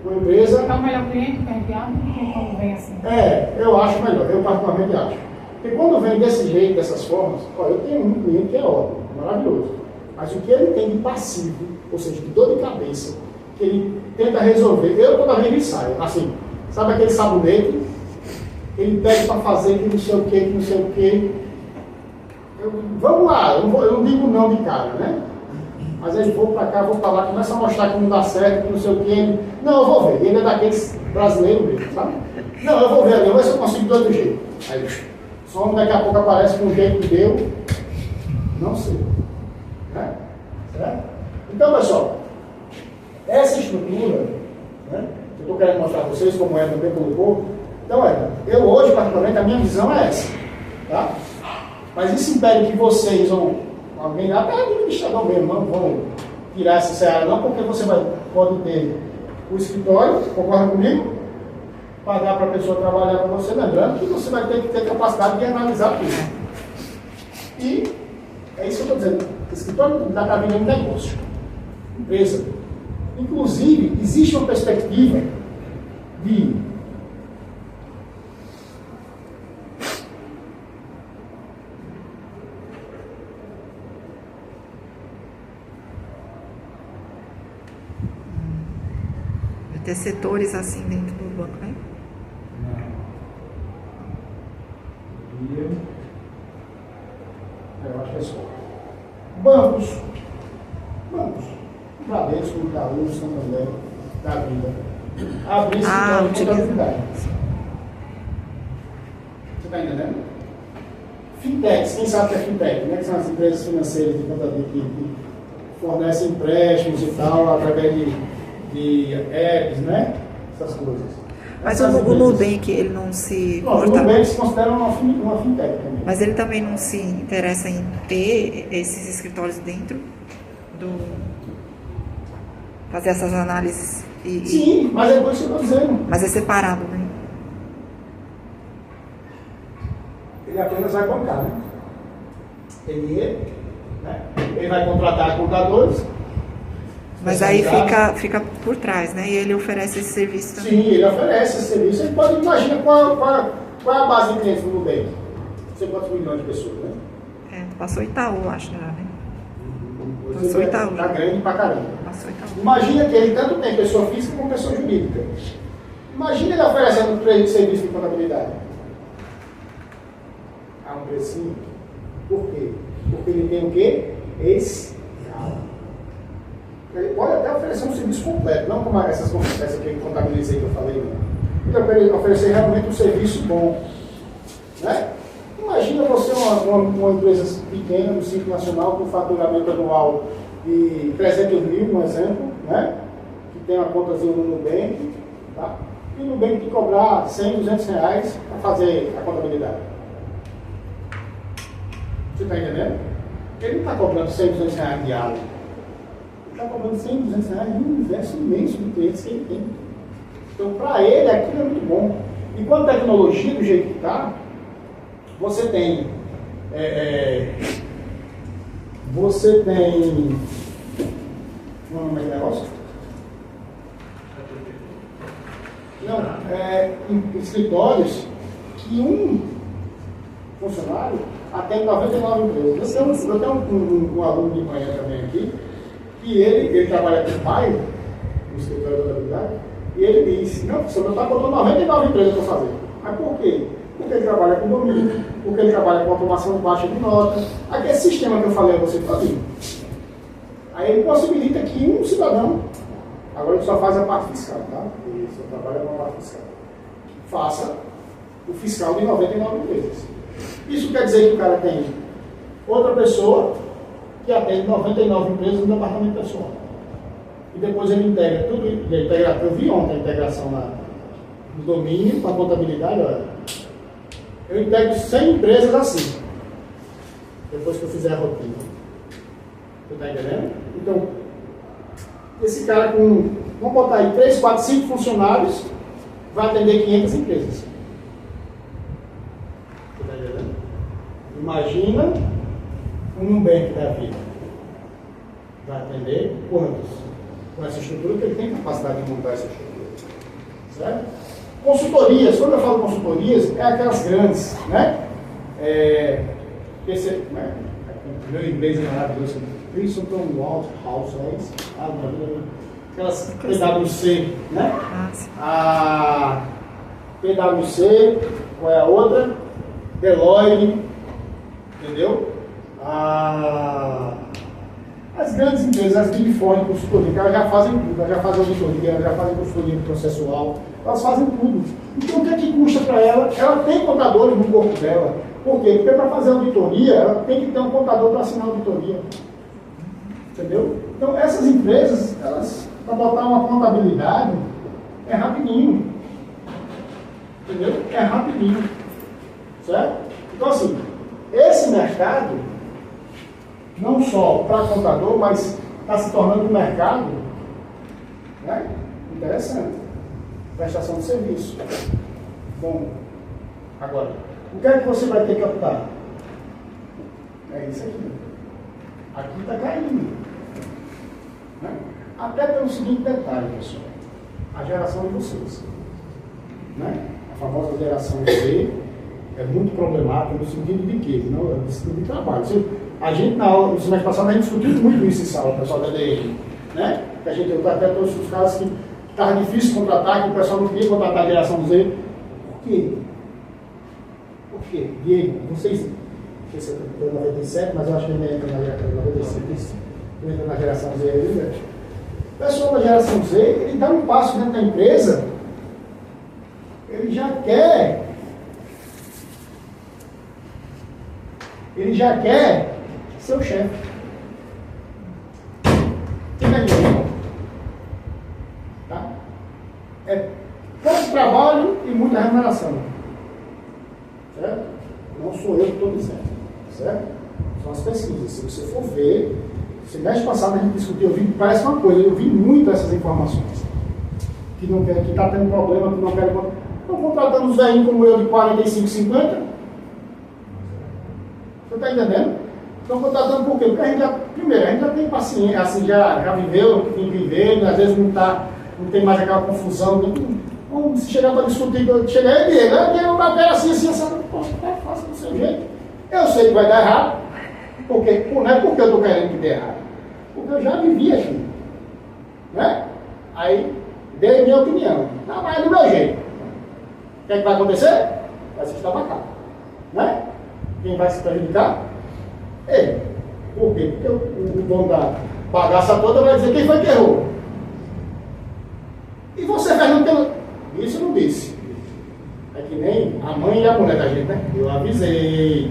uma empresa. É o melhor cliente que é enviado do que quando vem assim. Eu acho melhor, eu particularmente acho. Porque quando vem desse jeito, dessas formas, olha, eu tenho um cliente que é ótimo, maravilhoso. Mas o que ele tem de passivo, ou seja, de dor de cabeça, que ele tenta resolver, eu toda vez me saio, assim, sabe aquele sabonete? Ele pede para fazer que não sei o que, não sei o que. Vamos lá, eu não digo não de cara, né? Mas aí vou para cá, vou para lá, começa a mostrar que não dá certo, que não sei o que. Não, eu vou ver. Ele é daqueles brasileiros mesmo, sabe? Não, eu vou ver ali, eu vou ver se eu consigo de outro jeito. Aí, só daqui a pouco aparece com um jeito que deu. Não sei. Né? Certo? Então, pessoal, essa estrutura, né, que eu estou querendo mostrar para vocês, como é também colocou. Então, eu hoje, particularmente, a minha visão é essa. Tá? Mas isso impede que vocês, ou alguém, até administrador mesmo, não vão tirar essa seara, não, porque você pode ter o escritório, concorda comigo? Pagar para a pessoa trabalhar para você, lembrando que você vai ter que ter capacidade de analisar tudo. E é isso que eu estou dizendo. O escritório da cabine é um negócio, empresa. Inclusive, existe uma perspectiva de ter setores assim dentro do banco, né? Eu acho que é só. Bancos. Bradesco, Itaú, Santander, da vida. Abrir esse plano de contabilidade. Você está entendendo? Fintechs, quem sabe o que é fintech? Né? Que são as empresas financeiras de contabilidade que fornecem empréstimos e tal, através de apps, né? Essas coisas. Mas o Nubank, ele não se... Não, o Nubank se considera uma fintech também. Mas ele também não se interessa em ter esses escritórios dentro do... Fazer essas análises Sim, mas é por isso que eu estou dizendo. Mas é separado, né? Ele apenas vai bancar, né? Ele vai contratar contadores. Mas aí fica por trás, né? E ele oferece esse serviço também. Sim, ele oferece esse serviço. Ele pode imaginar qual é a base de clientes do Nubank. Não sei quantos milhões de pessoas, né? Passou Itaú, acho, já, né? Passou Itaú. Tá grande pra caramba. Passou Itaú. Imagina que ele tanto tem pessoa física como pessoa jurídica. Imagina ele oferecendo 3 serviços de contabilidade. A um precinho. Por quê? Porque ele tem o quê? Ele pode até oferecer um serviço completo, não como essas que eu contabilizei que eu falei. Então, ele oferecer realmente um serviço bom. Né? Imagina você uma empresa pequena do Ciclo Nacional com faturamento anual de 300 mil, um exemplo, né? Que tem uma contazinha no Nubank, tá? E o Nubank tem que cobrar 100, 200 reais para fazer a contabilidade. Você está entendendo? Ele não está cobrando 100, 200 reais diário. Ele está cobrando 100, 200 reais em um universo imenso de clientes que ele tem. Então, para ele, aquilo é muito bom. E com a tecnologia do jeito que está, você tem como é que é o negócio? Não, escritórios que um funcionário atende 99 empresas. Eu tenho um aluno de manhã também aqui, que ele trabalha com o pai, no escritório da contabilidade, e ele disse, não, professor, eu estou botando 99 empresas para fazer. Mas por quê? Porque ele trabalha com domínio, porque ele trabalha com automação baixa de nota. Aquele sistema que eu falei a você fazer. Aí ele possibilita que um cidadão, agora ele só faz a parte fiscal, tá? Ele só trabalha com a parte fiscal. Faça o fiscal de 99 empresas. Isso quer dizer que o cara tem outra pessoa que atende 99 empresas no departamento pessoal. E depois ele integra tudo, eu vi ontem a integração no domínio, com a contabilidade, olha. Eu integro 100 empresas assim, depois que eu fizer a rotina. Você está entendendo? Então, esse cara vamos botar aí 3, 4, 5 funcionários, vai atender 500 empresas. Você está entendendo? Imagina um Nubank da vida. Vai atender quantos? Com essa estrutura, que ele tem capacidade de montar essa estrutura. Certo? Consultorias, quando eu falo consultorias, é aquelas grandes, né? Meu inglês é maravilhoso. Princeton Waterhouse, aquelas PwC, né? A PwC, qual é a outra? Deloitte, entendeu? As grandes empresas, as Big Four de consultoria, elas já fazem tudo, elas já fazem auditoria, elas já fazem consultoria processual, elas fazem tudo. Então o que é que custa para ela? Ela tem contadores no corpo dela. Por quê? Porque para fazer auditoria, ela tem que ter um contador para assinar a auditoria. Entendeu? Então essas empresas, elas, para botar uma contabilidade, é rapidinho. Entendeu? É rapidinho. Certo? Então assim, esse mercado, não só para contador, mas está se tornando um mercado, né, interessante. Prestação de serviço. Bom, agora, o que é que você vai ter que optar? É isso aqui. Aqui está caindo. Né? Até pelo seguinte detalhe, pessoal. A geração de vocês. Né? A famosa geração Z é muito problemática no sentido de quê? No sentido de trabalho. A gente, na aula, no semestre passado, a gente discutiu muito isso em sala, o pessoal da DRI, né? Que a gente, eu até todos os casos que estava difícil contratar, que o pessoal não queria contratar a geração Z. Por quê? Por quê? Diego, vocês, não sei se eu estou em 97, mas eu acho que ele entra na geração 95, eu entro na geração Z ainda. O pessoal da geração Z, ele dá um passo dentro da empresa, ele já quer ser o chefe. Tá? É pouco trabalho e muita remuneração. Certo? Não sou eu que estou dizendo. Certo? São as pesquisas. Se você for ver, semestre passado a gente discutiu, parece uma coisa, eu vi muito essas informações. Que está tendo problema, que não quer. Estão contratando os velhinhos como eu de 45, 50. Você está entendendo? Então, contratando por quê? Porque a gente já tem paciência, assim, já viveu, tem que viver, às vezes não tem mais aquela confusão. Vamos se chegar para discutir, chegar aí, Diego, eu quero assim, faça do seu jeito. Eu sei que vai dar errado, porque, não é porque eu estou querendo que dê errado, porque eu já vivi aqui. Né? Aí, dei a minha opinião. Não, mas é do meu jeito. O que é que vai acontecer? Vai se estabacar. Né? Quem vai se prejudicar? Ele. Por quê? Porque o dono da bagaça toda vai dizer quem foi que errou. E você, Fernando, isso eu não disse. É que nem a mãe e a mulher da gente, né? Eu avisei.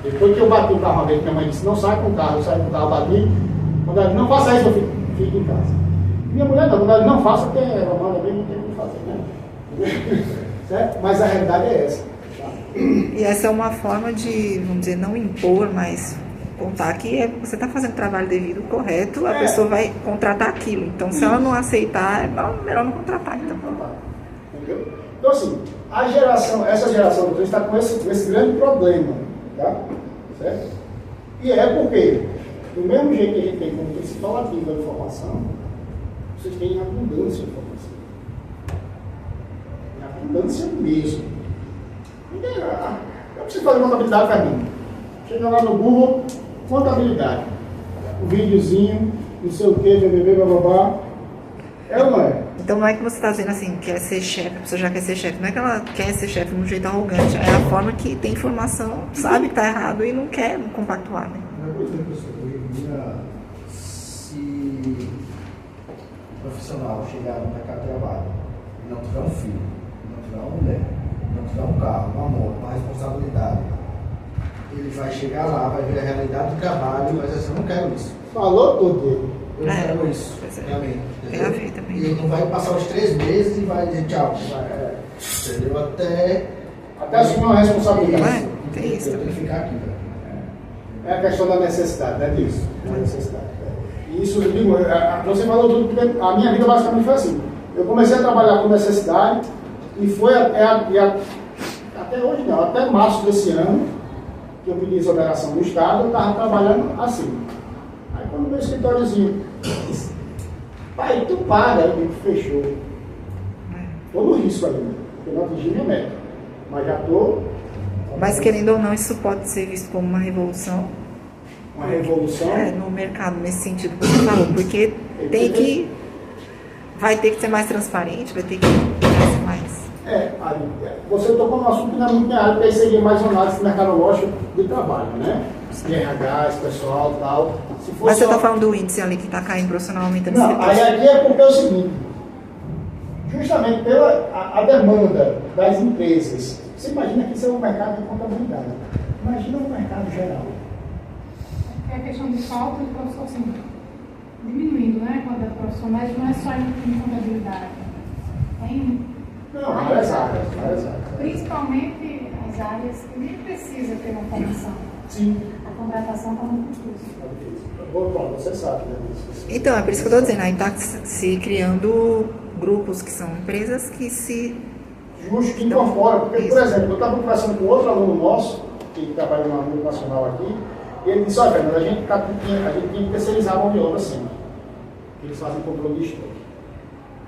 Depois que eu bati o carro uma vez, minha mãe disse, não sai com o carro, eu saio com o carro, bati. Quando ela disse, não faça isso, eu fico em casa. Minha mulher não, quando ela disse, não faça, porque ela manda bem, não tem o que fazer, né? Certo? Mas a realidade é essa. E essa é uma forma de, vamos dizer, não impor, mas contar que você está fazendo o trabalho devido, correto, a pessoa vai contratar aquilo. Então, se ela não aceitar, é melhor não contratar. Então. Entendeu? Então, assim, essa geração de vocês está com esse grande problema, tá? Certo? E é porque, do mesmo jeito que a gente tem como principal ativo da informação, vocês têm abundância de informação. Abundância mesmo. Eu preciso fazer contabilidade para mim. Chega lá no Google, contabilidade. O videozinho, não sei o que, BBB, blá. É ou não é? Então não é que você está dizendo assim, quer ser chefe, a pessoa já quer ser chefe. Não é que ela quer ser chefe de um jeito arrogante. É a forma que tem informação, sabe que está errado e não quer compactuar, né? Por exemplo, se o profissional chegar no mercado de trabalho e não tiver um filho, não tiver uma mulher, não tiver um carro, uma moto, uma responsabilidade, ele vai chegar lá, vai ver a realidade do trabalho, mas assim, eu não quero isso. Falou tudo dele. Eu não É, quero isso, pois é. realmente. Tem a ver também. E ele não vai passar os 3 meses e vai dizer tchau. Entendeu? Até assumir uma responsabilidade. Ué, tem isso Eu tenho que também. ficar aqui, velho. É a questão da necessidade, né, disso? Da necessidade. E isso, eu digo, você falou tudo, porque a minha vida basicamente foi assim. Eu comecei a trabalhar com necessidade e foi até hoje não, até março desse ano, que eu pedi exoneração do Estado, eu estava trabalhando assim. Aí quando o meu escritóriozinho disse, pai, tu paga, eu digo, fechou. Estou no risco ainda, porque eu não atingi minha meta. Mas já estou. Mas querendo ou não, isso pode ser visto como uma revolução. Uma revolução. No mercado, nesse sentido que você falou, porque vai ter que ser mais transparente, vai ter que ser mais. Você tocou num assunto que não é muito minha área, porque aí seria mais uma análise mercadológica de trabalho, né? De RH, esse pessoal e tal. Se fosse Mas você está falando do índice ali que está caindo profissionalmente. Não, aí aqui é porque é o seguinte, justamente pela a demanda das empresas, você imagina que isso é um mercado de contabilidade, imagina um mercado geral. É a questão de falta de professor, assim, diminuindo, né? Quando é profissionais, não é só em contabilidade. Não, várias áreas. Principalmente as áreas que nem precisa ter uma formação. Sim. A contratação está muito custosa. Bom, você sabe, né? Então, é por isso que eu estou dizendo, aí está se criando grupos que são empresas que se... Justo que incorpora, porque, por exemplo, eu estava conversando com outro aluno nosso, que trabalha numa multinacional aqui, e ele disse, olha, Fernando, a gente tinha que terceirizar a mão de obra sempre. Eles fazem controle de estoque.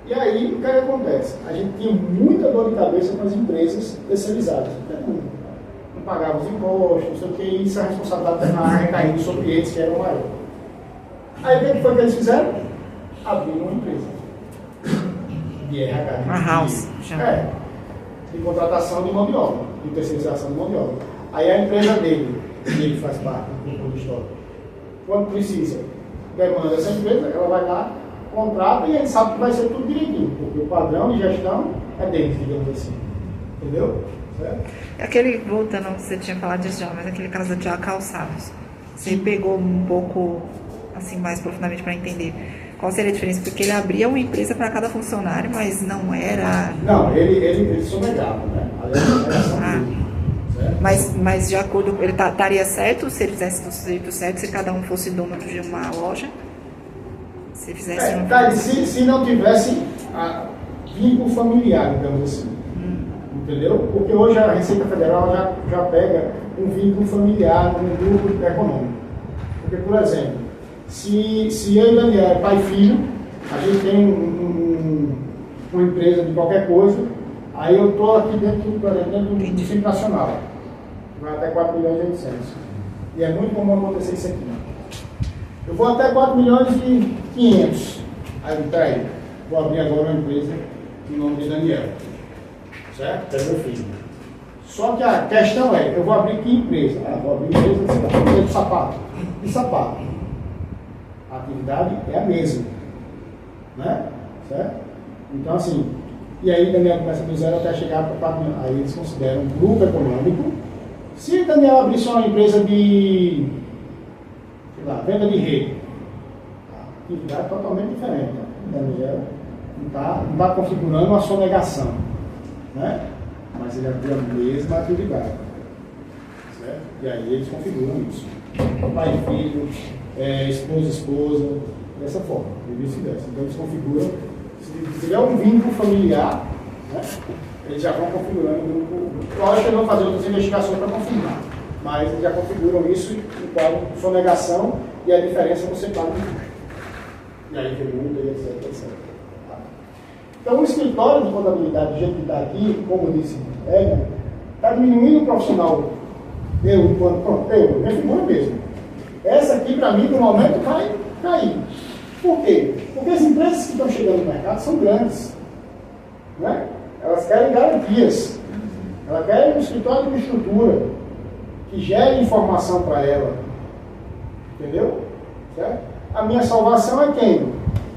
E aí, o que acontece? A gente tinha muita dor de cabeça com as empresas terceirizadas. Não pagavam os impostos, não sei o que, e isso a responsabilidade terminava recaindo sobre eles, que eram maiores. Aí, o que foi que eles fizeram? Abriram uma empresa de RH. Uma house, chama. De contratação de mão de obra, de terceirização de mão de obra. Aí a empresa dele, que ele faz parte do grupo de estoque, quando precisa, demanda essa empresa, ela vai lá, contrata e ele sabe que vai ser tudo direitinho, porque o padrão de gestão é deles, digamos assim. Entendeu? Certo? Aquele, voltando, você tinha falado disso já, mas aquele caso da Tiago Calçados, você pegou um pouco, assim, mais profundamente para entender qual seria a diferença, porque ele abria uma empresa para cada funcionário, mas não era... Não, ele sonegava, né? Mas de acordo, ele estaria certo se ele fizesse do jeito certo, se cada um fosse dono de uma loja? Se fizesse se não tivesse vínculo familiar, digamos assim. Entendeu? Porque hoje a Receita Federal já pega um vínculo familiar no grupo econômico. Porque, por exemplo, se eu e Daniel é pai e filho, a gente tem uma empresa de qualquer coisa, aí eu estou aqui dentro do Simples Nacional, vai até 4 milhões e 800. E é muito comum acontecer isso aqui. Eu vou até 4 milhões e 500. Aí, peraí, vou abrir agora uma empresa em nome de Daniel. Certo? É meu filho. Só que a questão é, eu vou abrir que empresa? Vou abrir empresa de sapato. De sapato. A atividade é a mesma. Né? Certo? Então, assim, e aí Daniel começa do zero até chegar para 4 milhões. Aí eles consideram um grupo econômico. Se Daniel abrir só uma empresa de, sei lá, venda de rede, a atividade é totalmente diferente. Daniel não está configurando uma sonegação. Né? Mas ele abriu a mesma atividade. Certo? E aí eles configuram isso. Pai e filho, esposa, dessa forma, e vice-versa. Então eles configuram, se tiver um vínculo familiar, né, eles já vão configurando o grupo. Lógico que eles vão fazer outras investigações para confirmar, mas eles já configuram isso em qual sonegação e a diferença você paga no custo. E aí tem multa, etc, etc. Então, o escritório de contabilidade, do jeito que está aqui, como disse Edna, está diminuindo o profissional. Minha figura mesmo. Essa aqui, para mim, no momento, vai cair. Por quê? Porque as empresas que estão chegando no mercado são grandes. Né? Elas querem garantias. Elas querem um escritório de estrutura que gere informação para ela. Entendeu? Certo? A minha salvação é quem?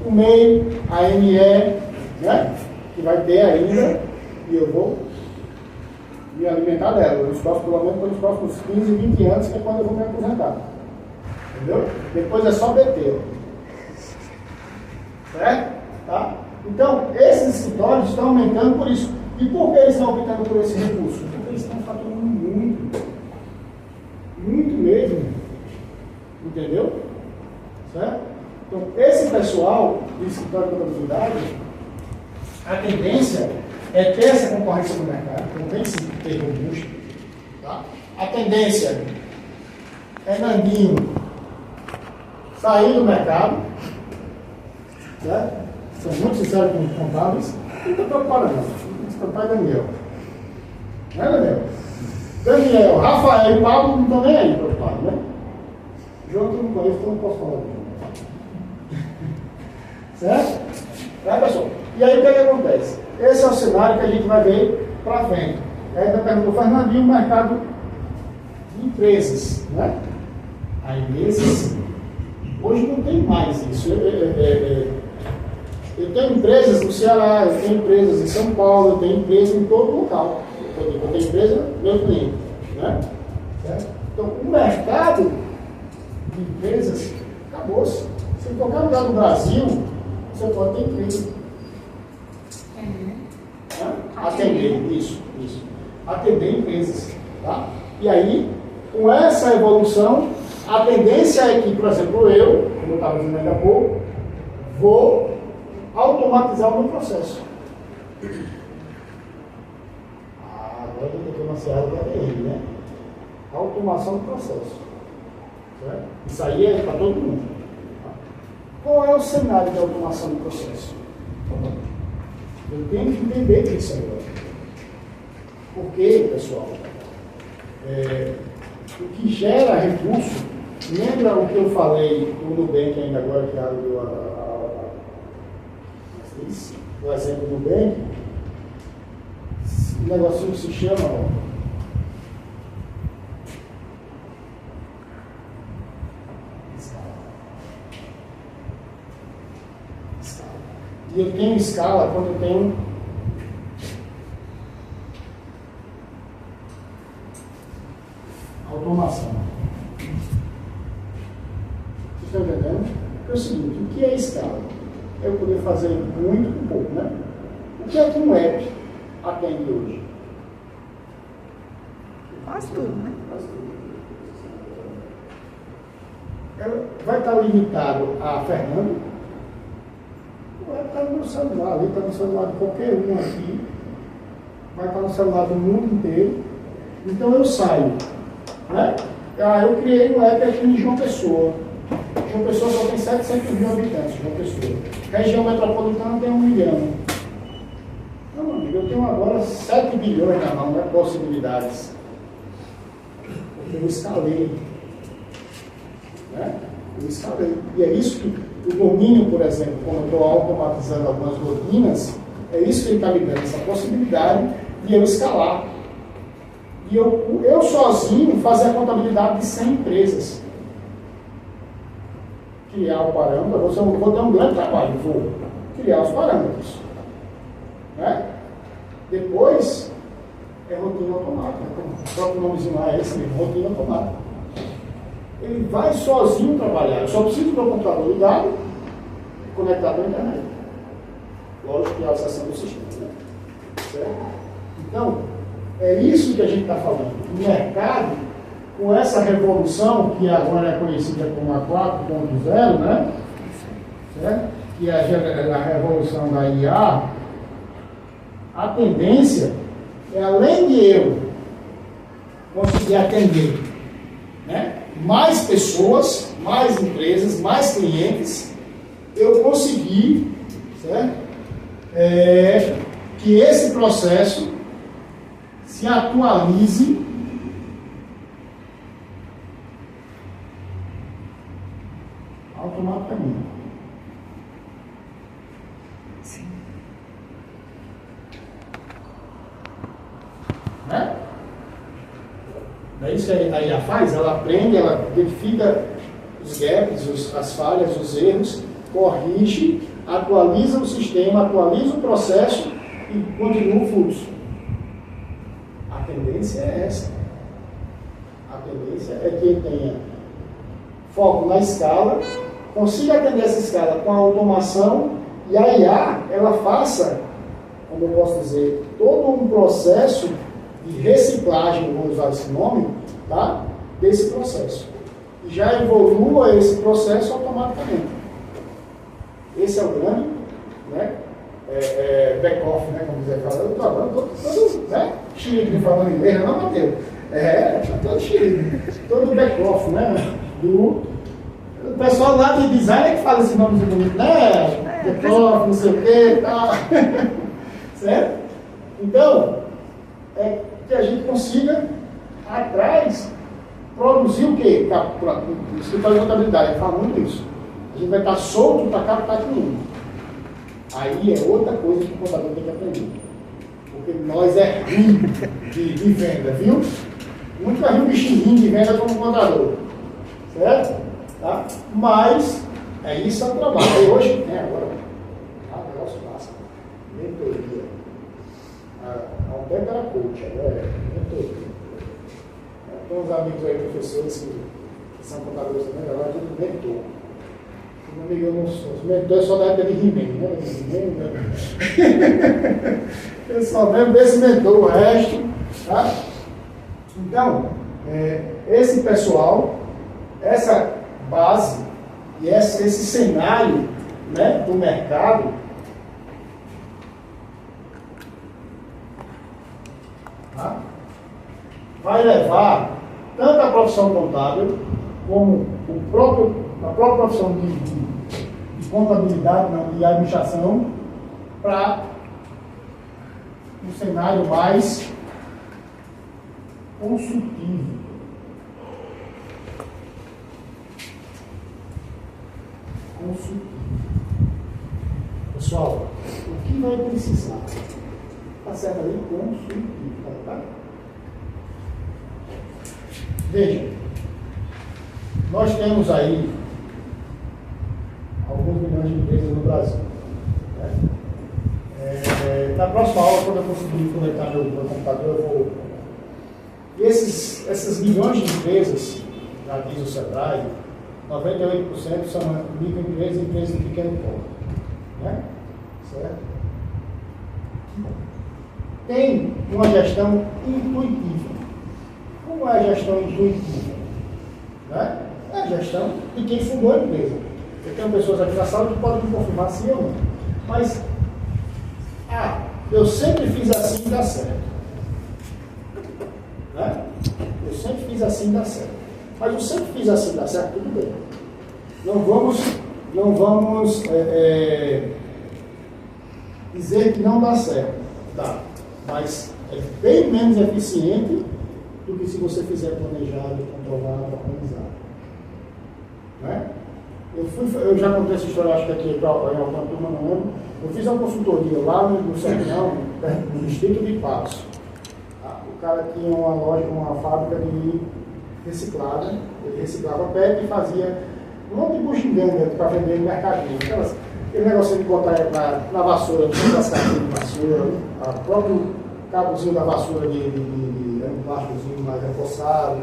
O MEI, a ANE, né? Que vai ter ainda, e eu vou me alimentar dela, pelo menos pelos próximos 15, 20 anos, que é quando eu vou me aposentar. Entendeu? Depois é só BT. Certo? Tá? Então, esses escritórios estão aumentando por isso. E por que eles estão optando por esse recurso? Porque eles estão faturando muito. Muito mesmo. Entendeu? Certo? Então, esse pessoal do escritório de contabilidade, a tendência é ter essa concorrência no mercado, não tem esse termo robusto. Tá? A tendência é Nandinho sair do mercado, certo? São muito sinceros com os contábeis, não estou preocupado não. Esse pai é Daniel. Não é, Daniel? Daniel, Rafael e Paulo não estão nem aí preocupados, né? João eu não conheço, então não posso falar de João. Certo? Tá, pessoal? E aí o que acontece? Esse é o cenário que a gente vai ver para frente. Aí ainda perguntou, Fernandinho, o mercado de empresas, né? Aí esses, hoje não tem mais isso. Eu tenho empresas no Ceará, eu tenho empresas em São Paulo, eu tenho empresas em todo local. Eu tenho empresa, meu cliente, né? Certo? Então, o mercado de empresas acabou-se. Se em qualquer lugar do Brasil, você pode ter empresa. Atender, isso. Atender empresas. Tá? E aí, com essa evolução, a tendência é que, por exemplo, eu, como eu estava dizendo ainda há pouco, vou automatizar o meu processo. Agora eu estou na seara da TI, né? Automação do processo. Certo? Isso aí é para todo mundo. Tá? Qual é o cenário de automação do processo? Eu tenho que entender isso agora. Porque, pessoal, o que gera recurso, lembra o que eu falei do Nubank ainda agora, que abriu o exemplo do Nubank? O negocinho que se chama escala. E eu tenho escala quando eu tenho automação. Vocês estão entendendo? É o seguinte, o que é escala? É eu poder fazer muito com pouco, né? O que é que um app atende hoje? Quase tudo, né? Quase tudo. Ela vai estar limitado a Fernando? Vai estar no meu celular, ali está no celular de qualquer um aqui, vai estar no celular do mundo inteiro. Então eu saio, né? Eu criei um app aqui em João Pessoa. João Pessoa só tem 700 mil habitantes, João Pessoa. Região metropolitana tem 1 milhão. Não, amigo, eu tenho agora 7 bilhões na mão, né? Possibilidades. Porque eu escalei. Né? Eu escalei. E é isso que o domínio, por exemplo, quando eu estou automatizando algumas rotinas, é isso que ele está me dando, essa possibilidade de eu escalar. E eu sozinho fazer a contabilidade de 100 empresas. Criar o parâmetro, eu vou ter um grande trabalho, vou criar os parâmetros. Né? Depois, é rotina automática. O próprio nomezinho lá é esse mesmo, rotina automática. Ele vai sozinho trabalhar. Eu só preciso do meu computador ligado e conectado à internet. Lógico que é a acessão do sistema. Né? Certo? Então, é isso que a gente está falando. O mercado, com essa revolução, que agora é conhecida como a 4.0, né? Certo? Que é a revolução da IA, a tendência é, além de eu conseguir atender, né, mais pessoas, mais empresas, mais clientes, eu conseguir, certo? Que esse processo se atualize automaticamente. Sim. Né? É isso que a IA faz, ela aprende, ela identifica os gaps, as falhas, os erros, corrige, atualiza o sistema, atualiza o processo e continua o fluxo. A tendência é essa. A tendência é que ele tenha foco na escala, consiga atender essa escala com a automação e a IA, ela faça, como eu posso dizer, todo um processo de reciclagem, vamos usar esse nome, tá? Desse processo. E já evolua esse processo automaticamente. Esse é o grande, né? Back-off, né? Como dizer, eu estou falando todo, né? Xerife falando inglês, não, Matheus? Todo xerife, todo back-off, né? O pessoal lá de design é que fala esse nome bonito, né? Back-off, não sei o que, tal. Certo? Então, é que a gente consiga, atrás, produzir o quê? O escritório de contabilidade, ele fala muito isso. A gente vai estar solto para captar cliente. Aí é outra coisa que o contador tem que aprender. Porque nós é ruim de venda, viu? Nunca vi um bichinho de venda como contador. Certo? Tá? Mas é isso o trabalho. Aí hoje, agora, o negócio passa. Mentoria. Há um tempo era coach, agora é mentoria. Tem uns amigos aí, professores, que são contadores também, agora é tudo mentor. Meu amigo, eu não sou. Mentor é só da época de He-Man, né? Eu só lembro desse mentor, o resto. Tá? Então, esse pessoal, essa base e esse cenário, né, do mercado, tá? Vai levar tanto a profissão contábil como a própria profissão de contabilidade, não, de administração, para um cenário mais consultivo. Pessoal, o que vai precisar? Está certo ali? Consultivo. Tá? Veja, nós temos aí alguns milhões de empresas no Brasil. Né? Na próxima aula, quando eu conseguir conectar meu computador, eu vou. E essas milhões de empresas, já diz o Sebrae, 98% são microempresas e empresas de pequeno porte. Né? Certo? Tem uma gestão intuitiva. Como é a gestão intuitiva? Né? É a gestão de quem fundou a empresa. Eu tenho pessoas aqui na sala que podem me confirmar se ou não. Mas, eu sempre fiz assim e dá certo. Né? Eu sempre fiz assim e dá certo. Mas eu sempre fiz assim e dá certo, tudo bem. Não vamos dizer que não dá certo. Dá. Mas é bem menos eficiente do que se você fizer planejado, controlado, organizado. Né? Eu já contei essa história, acho que aqui em alguma turma, não lembro. Eu fiz uma consultoria lá no Sertão, no distrito de Patos. O cara tinha uma loja, uma fábrica de reciclagem, ele reciclava PET e fazia um monte de bugiganga para vender no mercadinho. Aquele negócio de botar na vassoura, as caixinhas de vassoura, o próprio cabozinho da vassoura de um plásticozinho mais reforçado.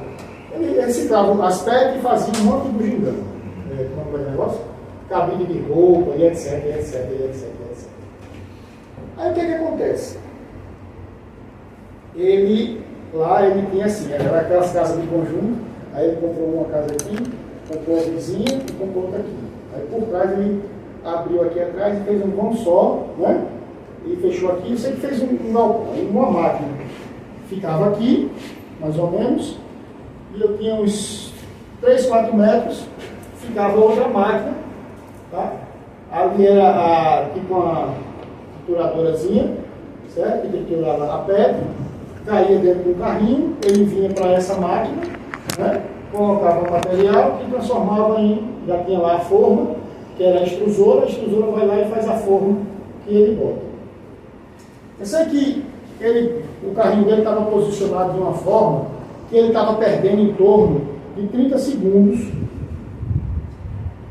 Ele reciclava as PET e fazia um monte de bugiganga. Como é o negócio? Cabide de roupa, e etc, etc, etc. Aí o que acontece? Ele tinha assim, era aquelas casas de conjunto, aí ele comprou uma casa aqui, comprou a vizinha e comprou outra aqui. Aí por trás ele abriu aqui atrás e fez um vão só, né? E fechou aqui, e sempre fez uma máquina. Ficava aqui, mais ou menos, e eu tinha uns 3, 4 metros, ficava outra máquina, tá? Ali era tipo uma trituradorazinha, certo? Que triturava a pedra, caía dentro do carrinho, ele vinha para essa máquina, né? Colocava o material e transformava já tinha lá a forma, que era a extrusora vai lá e faz a forma que ele bota. Eu sei que o carrinho dele estava posicionado de uma forma que ele estava perdendo em torno de 30 segundos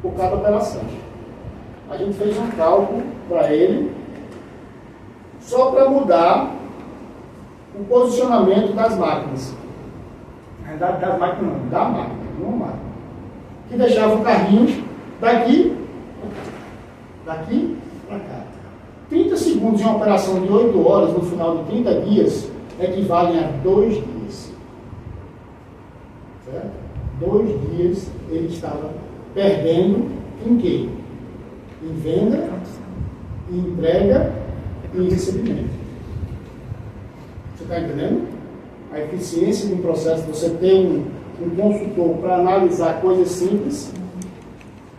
por cada operação. A gente fez um cálculo para ele, só para mudar o posicionamento das máquinas. Das máquinas não, da máquina, não máquina. Que deixava o carrinho daqui para cá. 30 segundos em uma operação de 8 horas no final de 30 dias equivalem a 2 dias. Certo? 2 dias ele estava perdendo em quê? Em venda, em entrega e em recebimento. Você está entendendo? A eficiência de um processo, você tem um consultor para analisar coisas simples,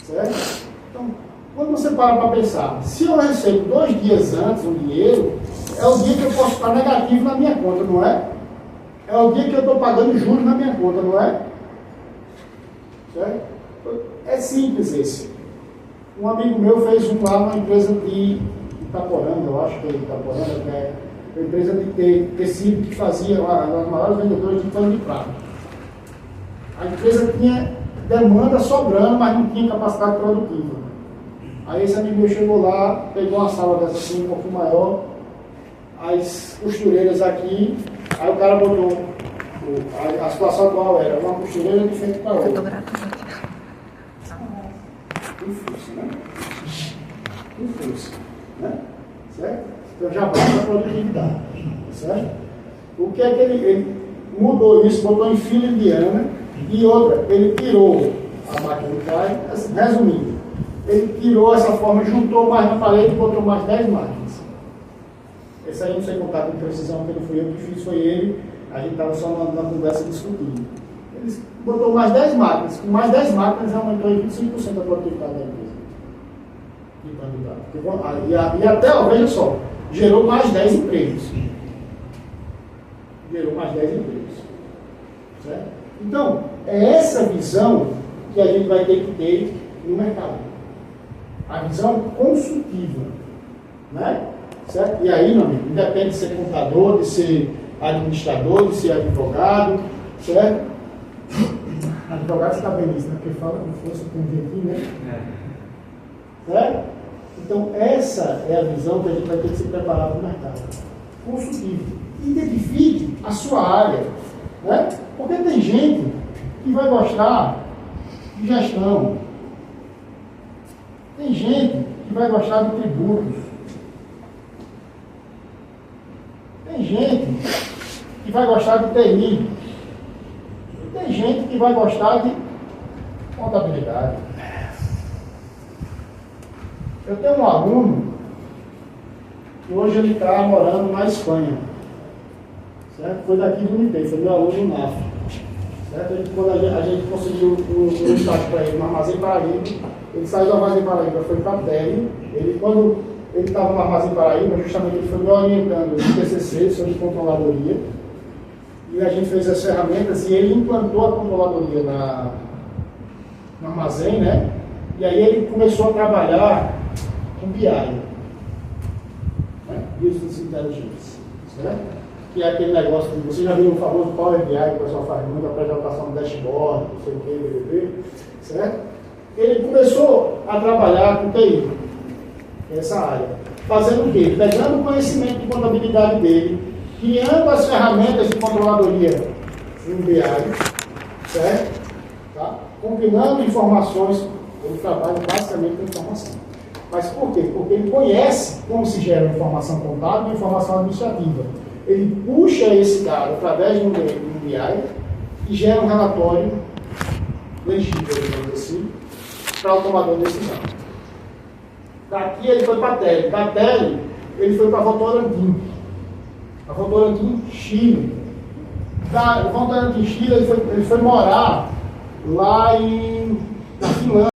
certo? Então, quando você para pensar, se eu recebo 2 dias antes um dinheiro, é o dia que eu posso estar negativo na minha conta, não é? É o dia que eu estou pagando juros na minha conta, não é? Certo? É simples esse. Um amigo meu fez lá numa empresa de Itaporanga, eu acho que é Itaporanga, que é uma empresa de tecido que fazia uma das maiores vendedoras de pano de prato. A empresa tinha demanda sobrando, mas não tinha capacidade produtiva. Aí esse amigo meu chegou lá, pegou uma sala dessa assim, um pouco maior, as costureiras aqui, aí o cara botou, a situação atual era uma costureira de frente para outra. Com força, né? Com força, né? Certo? Então já baixa a produtividade, certo? O que é que ele mudou isso, botou em fila indiana, e outra, ele tirou a máquina de cai, assim, resumindo, ele tirou essa forma, juntou mais na parede e botou mais 10 máquinas. Esse aí não sei contar com precisão, porque não fui eu que fiz, foi ele, a gente estava só na conversa discutindo. Ele botou mais 10 máquinas, com mais 10 máquinas aumentou em 25% a produtividade da empresa. E até, ó, veja só, gerou mais 10 empregos. Gerou mais 10 empregos. Certo? Então, é essa visão que a gente vai ter que ter no mercado. A visão consultiva. Né? Certo? E aí, meu amigo, independe de ser contador, de ser administrador, de ser advogado, certo? Advogado está bem nisso, né? Porque fala com força, com jeitinho, né? Certo? Então, essa é a visão que a gente vai ter que se preparar para o mercado. Consultivo. Identifique a sua área. Né? Porque tem gente que vai gostar de gestão. Tem gente que vai gostar de tributos. Tem gente que vai gostar de TI. Tem gente que vai gostar de contabilidade. Eu tenho um aluno que hoje ele está morando na Espanha. Certo? Foi daqui do Unipei, foi meu aluno no NAF. Certo? Quando a gente conseguiu um estágio para ele no Armazém Paraíba, ele saiu do Armazém Paraíba, foi para a TER. Quando ele estava no Armazém Paraíba, justamente ele foi me orientando de TCC sobre controladoria. E a gente fez as ferramentas e ele implantou a controladoria no armazém, né? E aí ele começou a trabalhar com BI, né? Business Intelligence, certo? Que é aquele negócio que você já viu o famoso Power BI, que o pessoal faz muita apresentação no dashboard, não sei o que, certo? Ele começou a trabalhar com TI, essa área, fazendo o quê? Pegando o conhecimento de contabilidade dele, criando as ferramentas de controladoria no BI, certo? Tá? Combinando informações, ele trabalha basicamente com informação. Mas por quê? Porque ele conhece como se gera informação contábil e informação administrativa. Ele puxa esse dado através de um BI e gera um relatório legível, digamos assim, para o tomador de decisão. Daqui ele foi para a TEL. Da TEL ele foi para a Votorantim. A Votorantim, Chile. Da Votorantim, Chile, ele foi morar lá em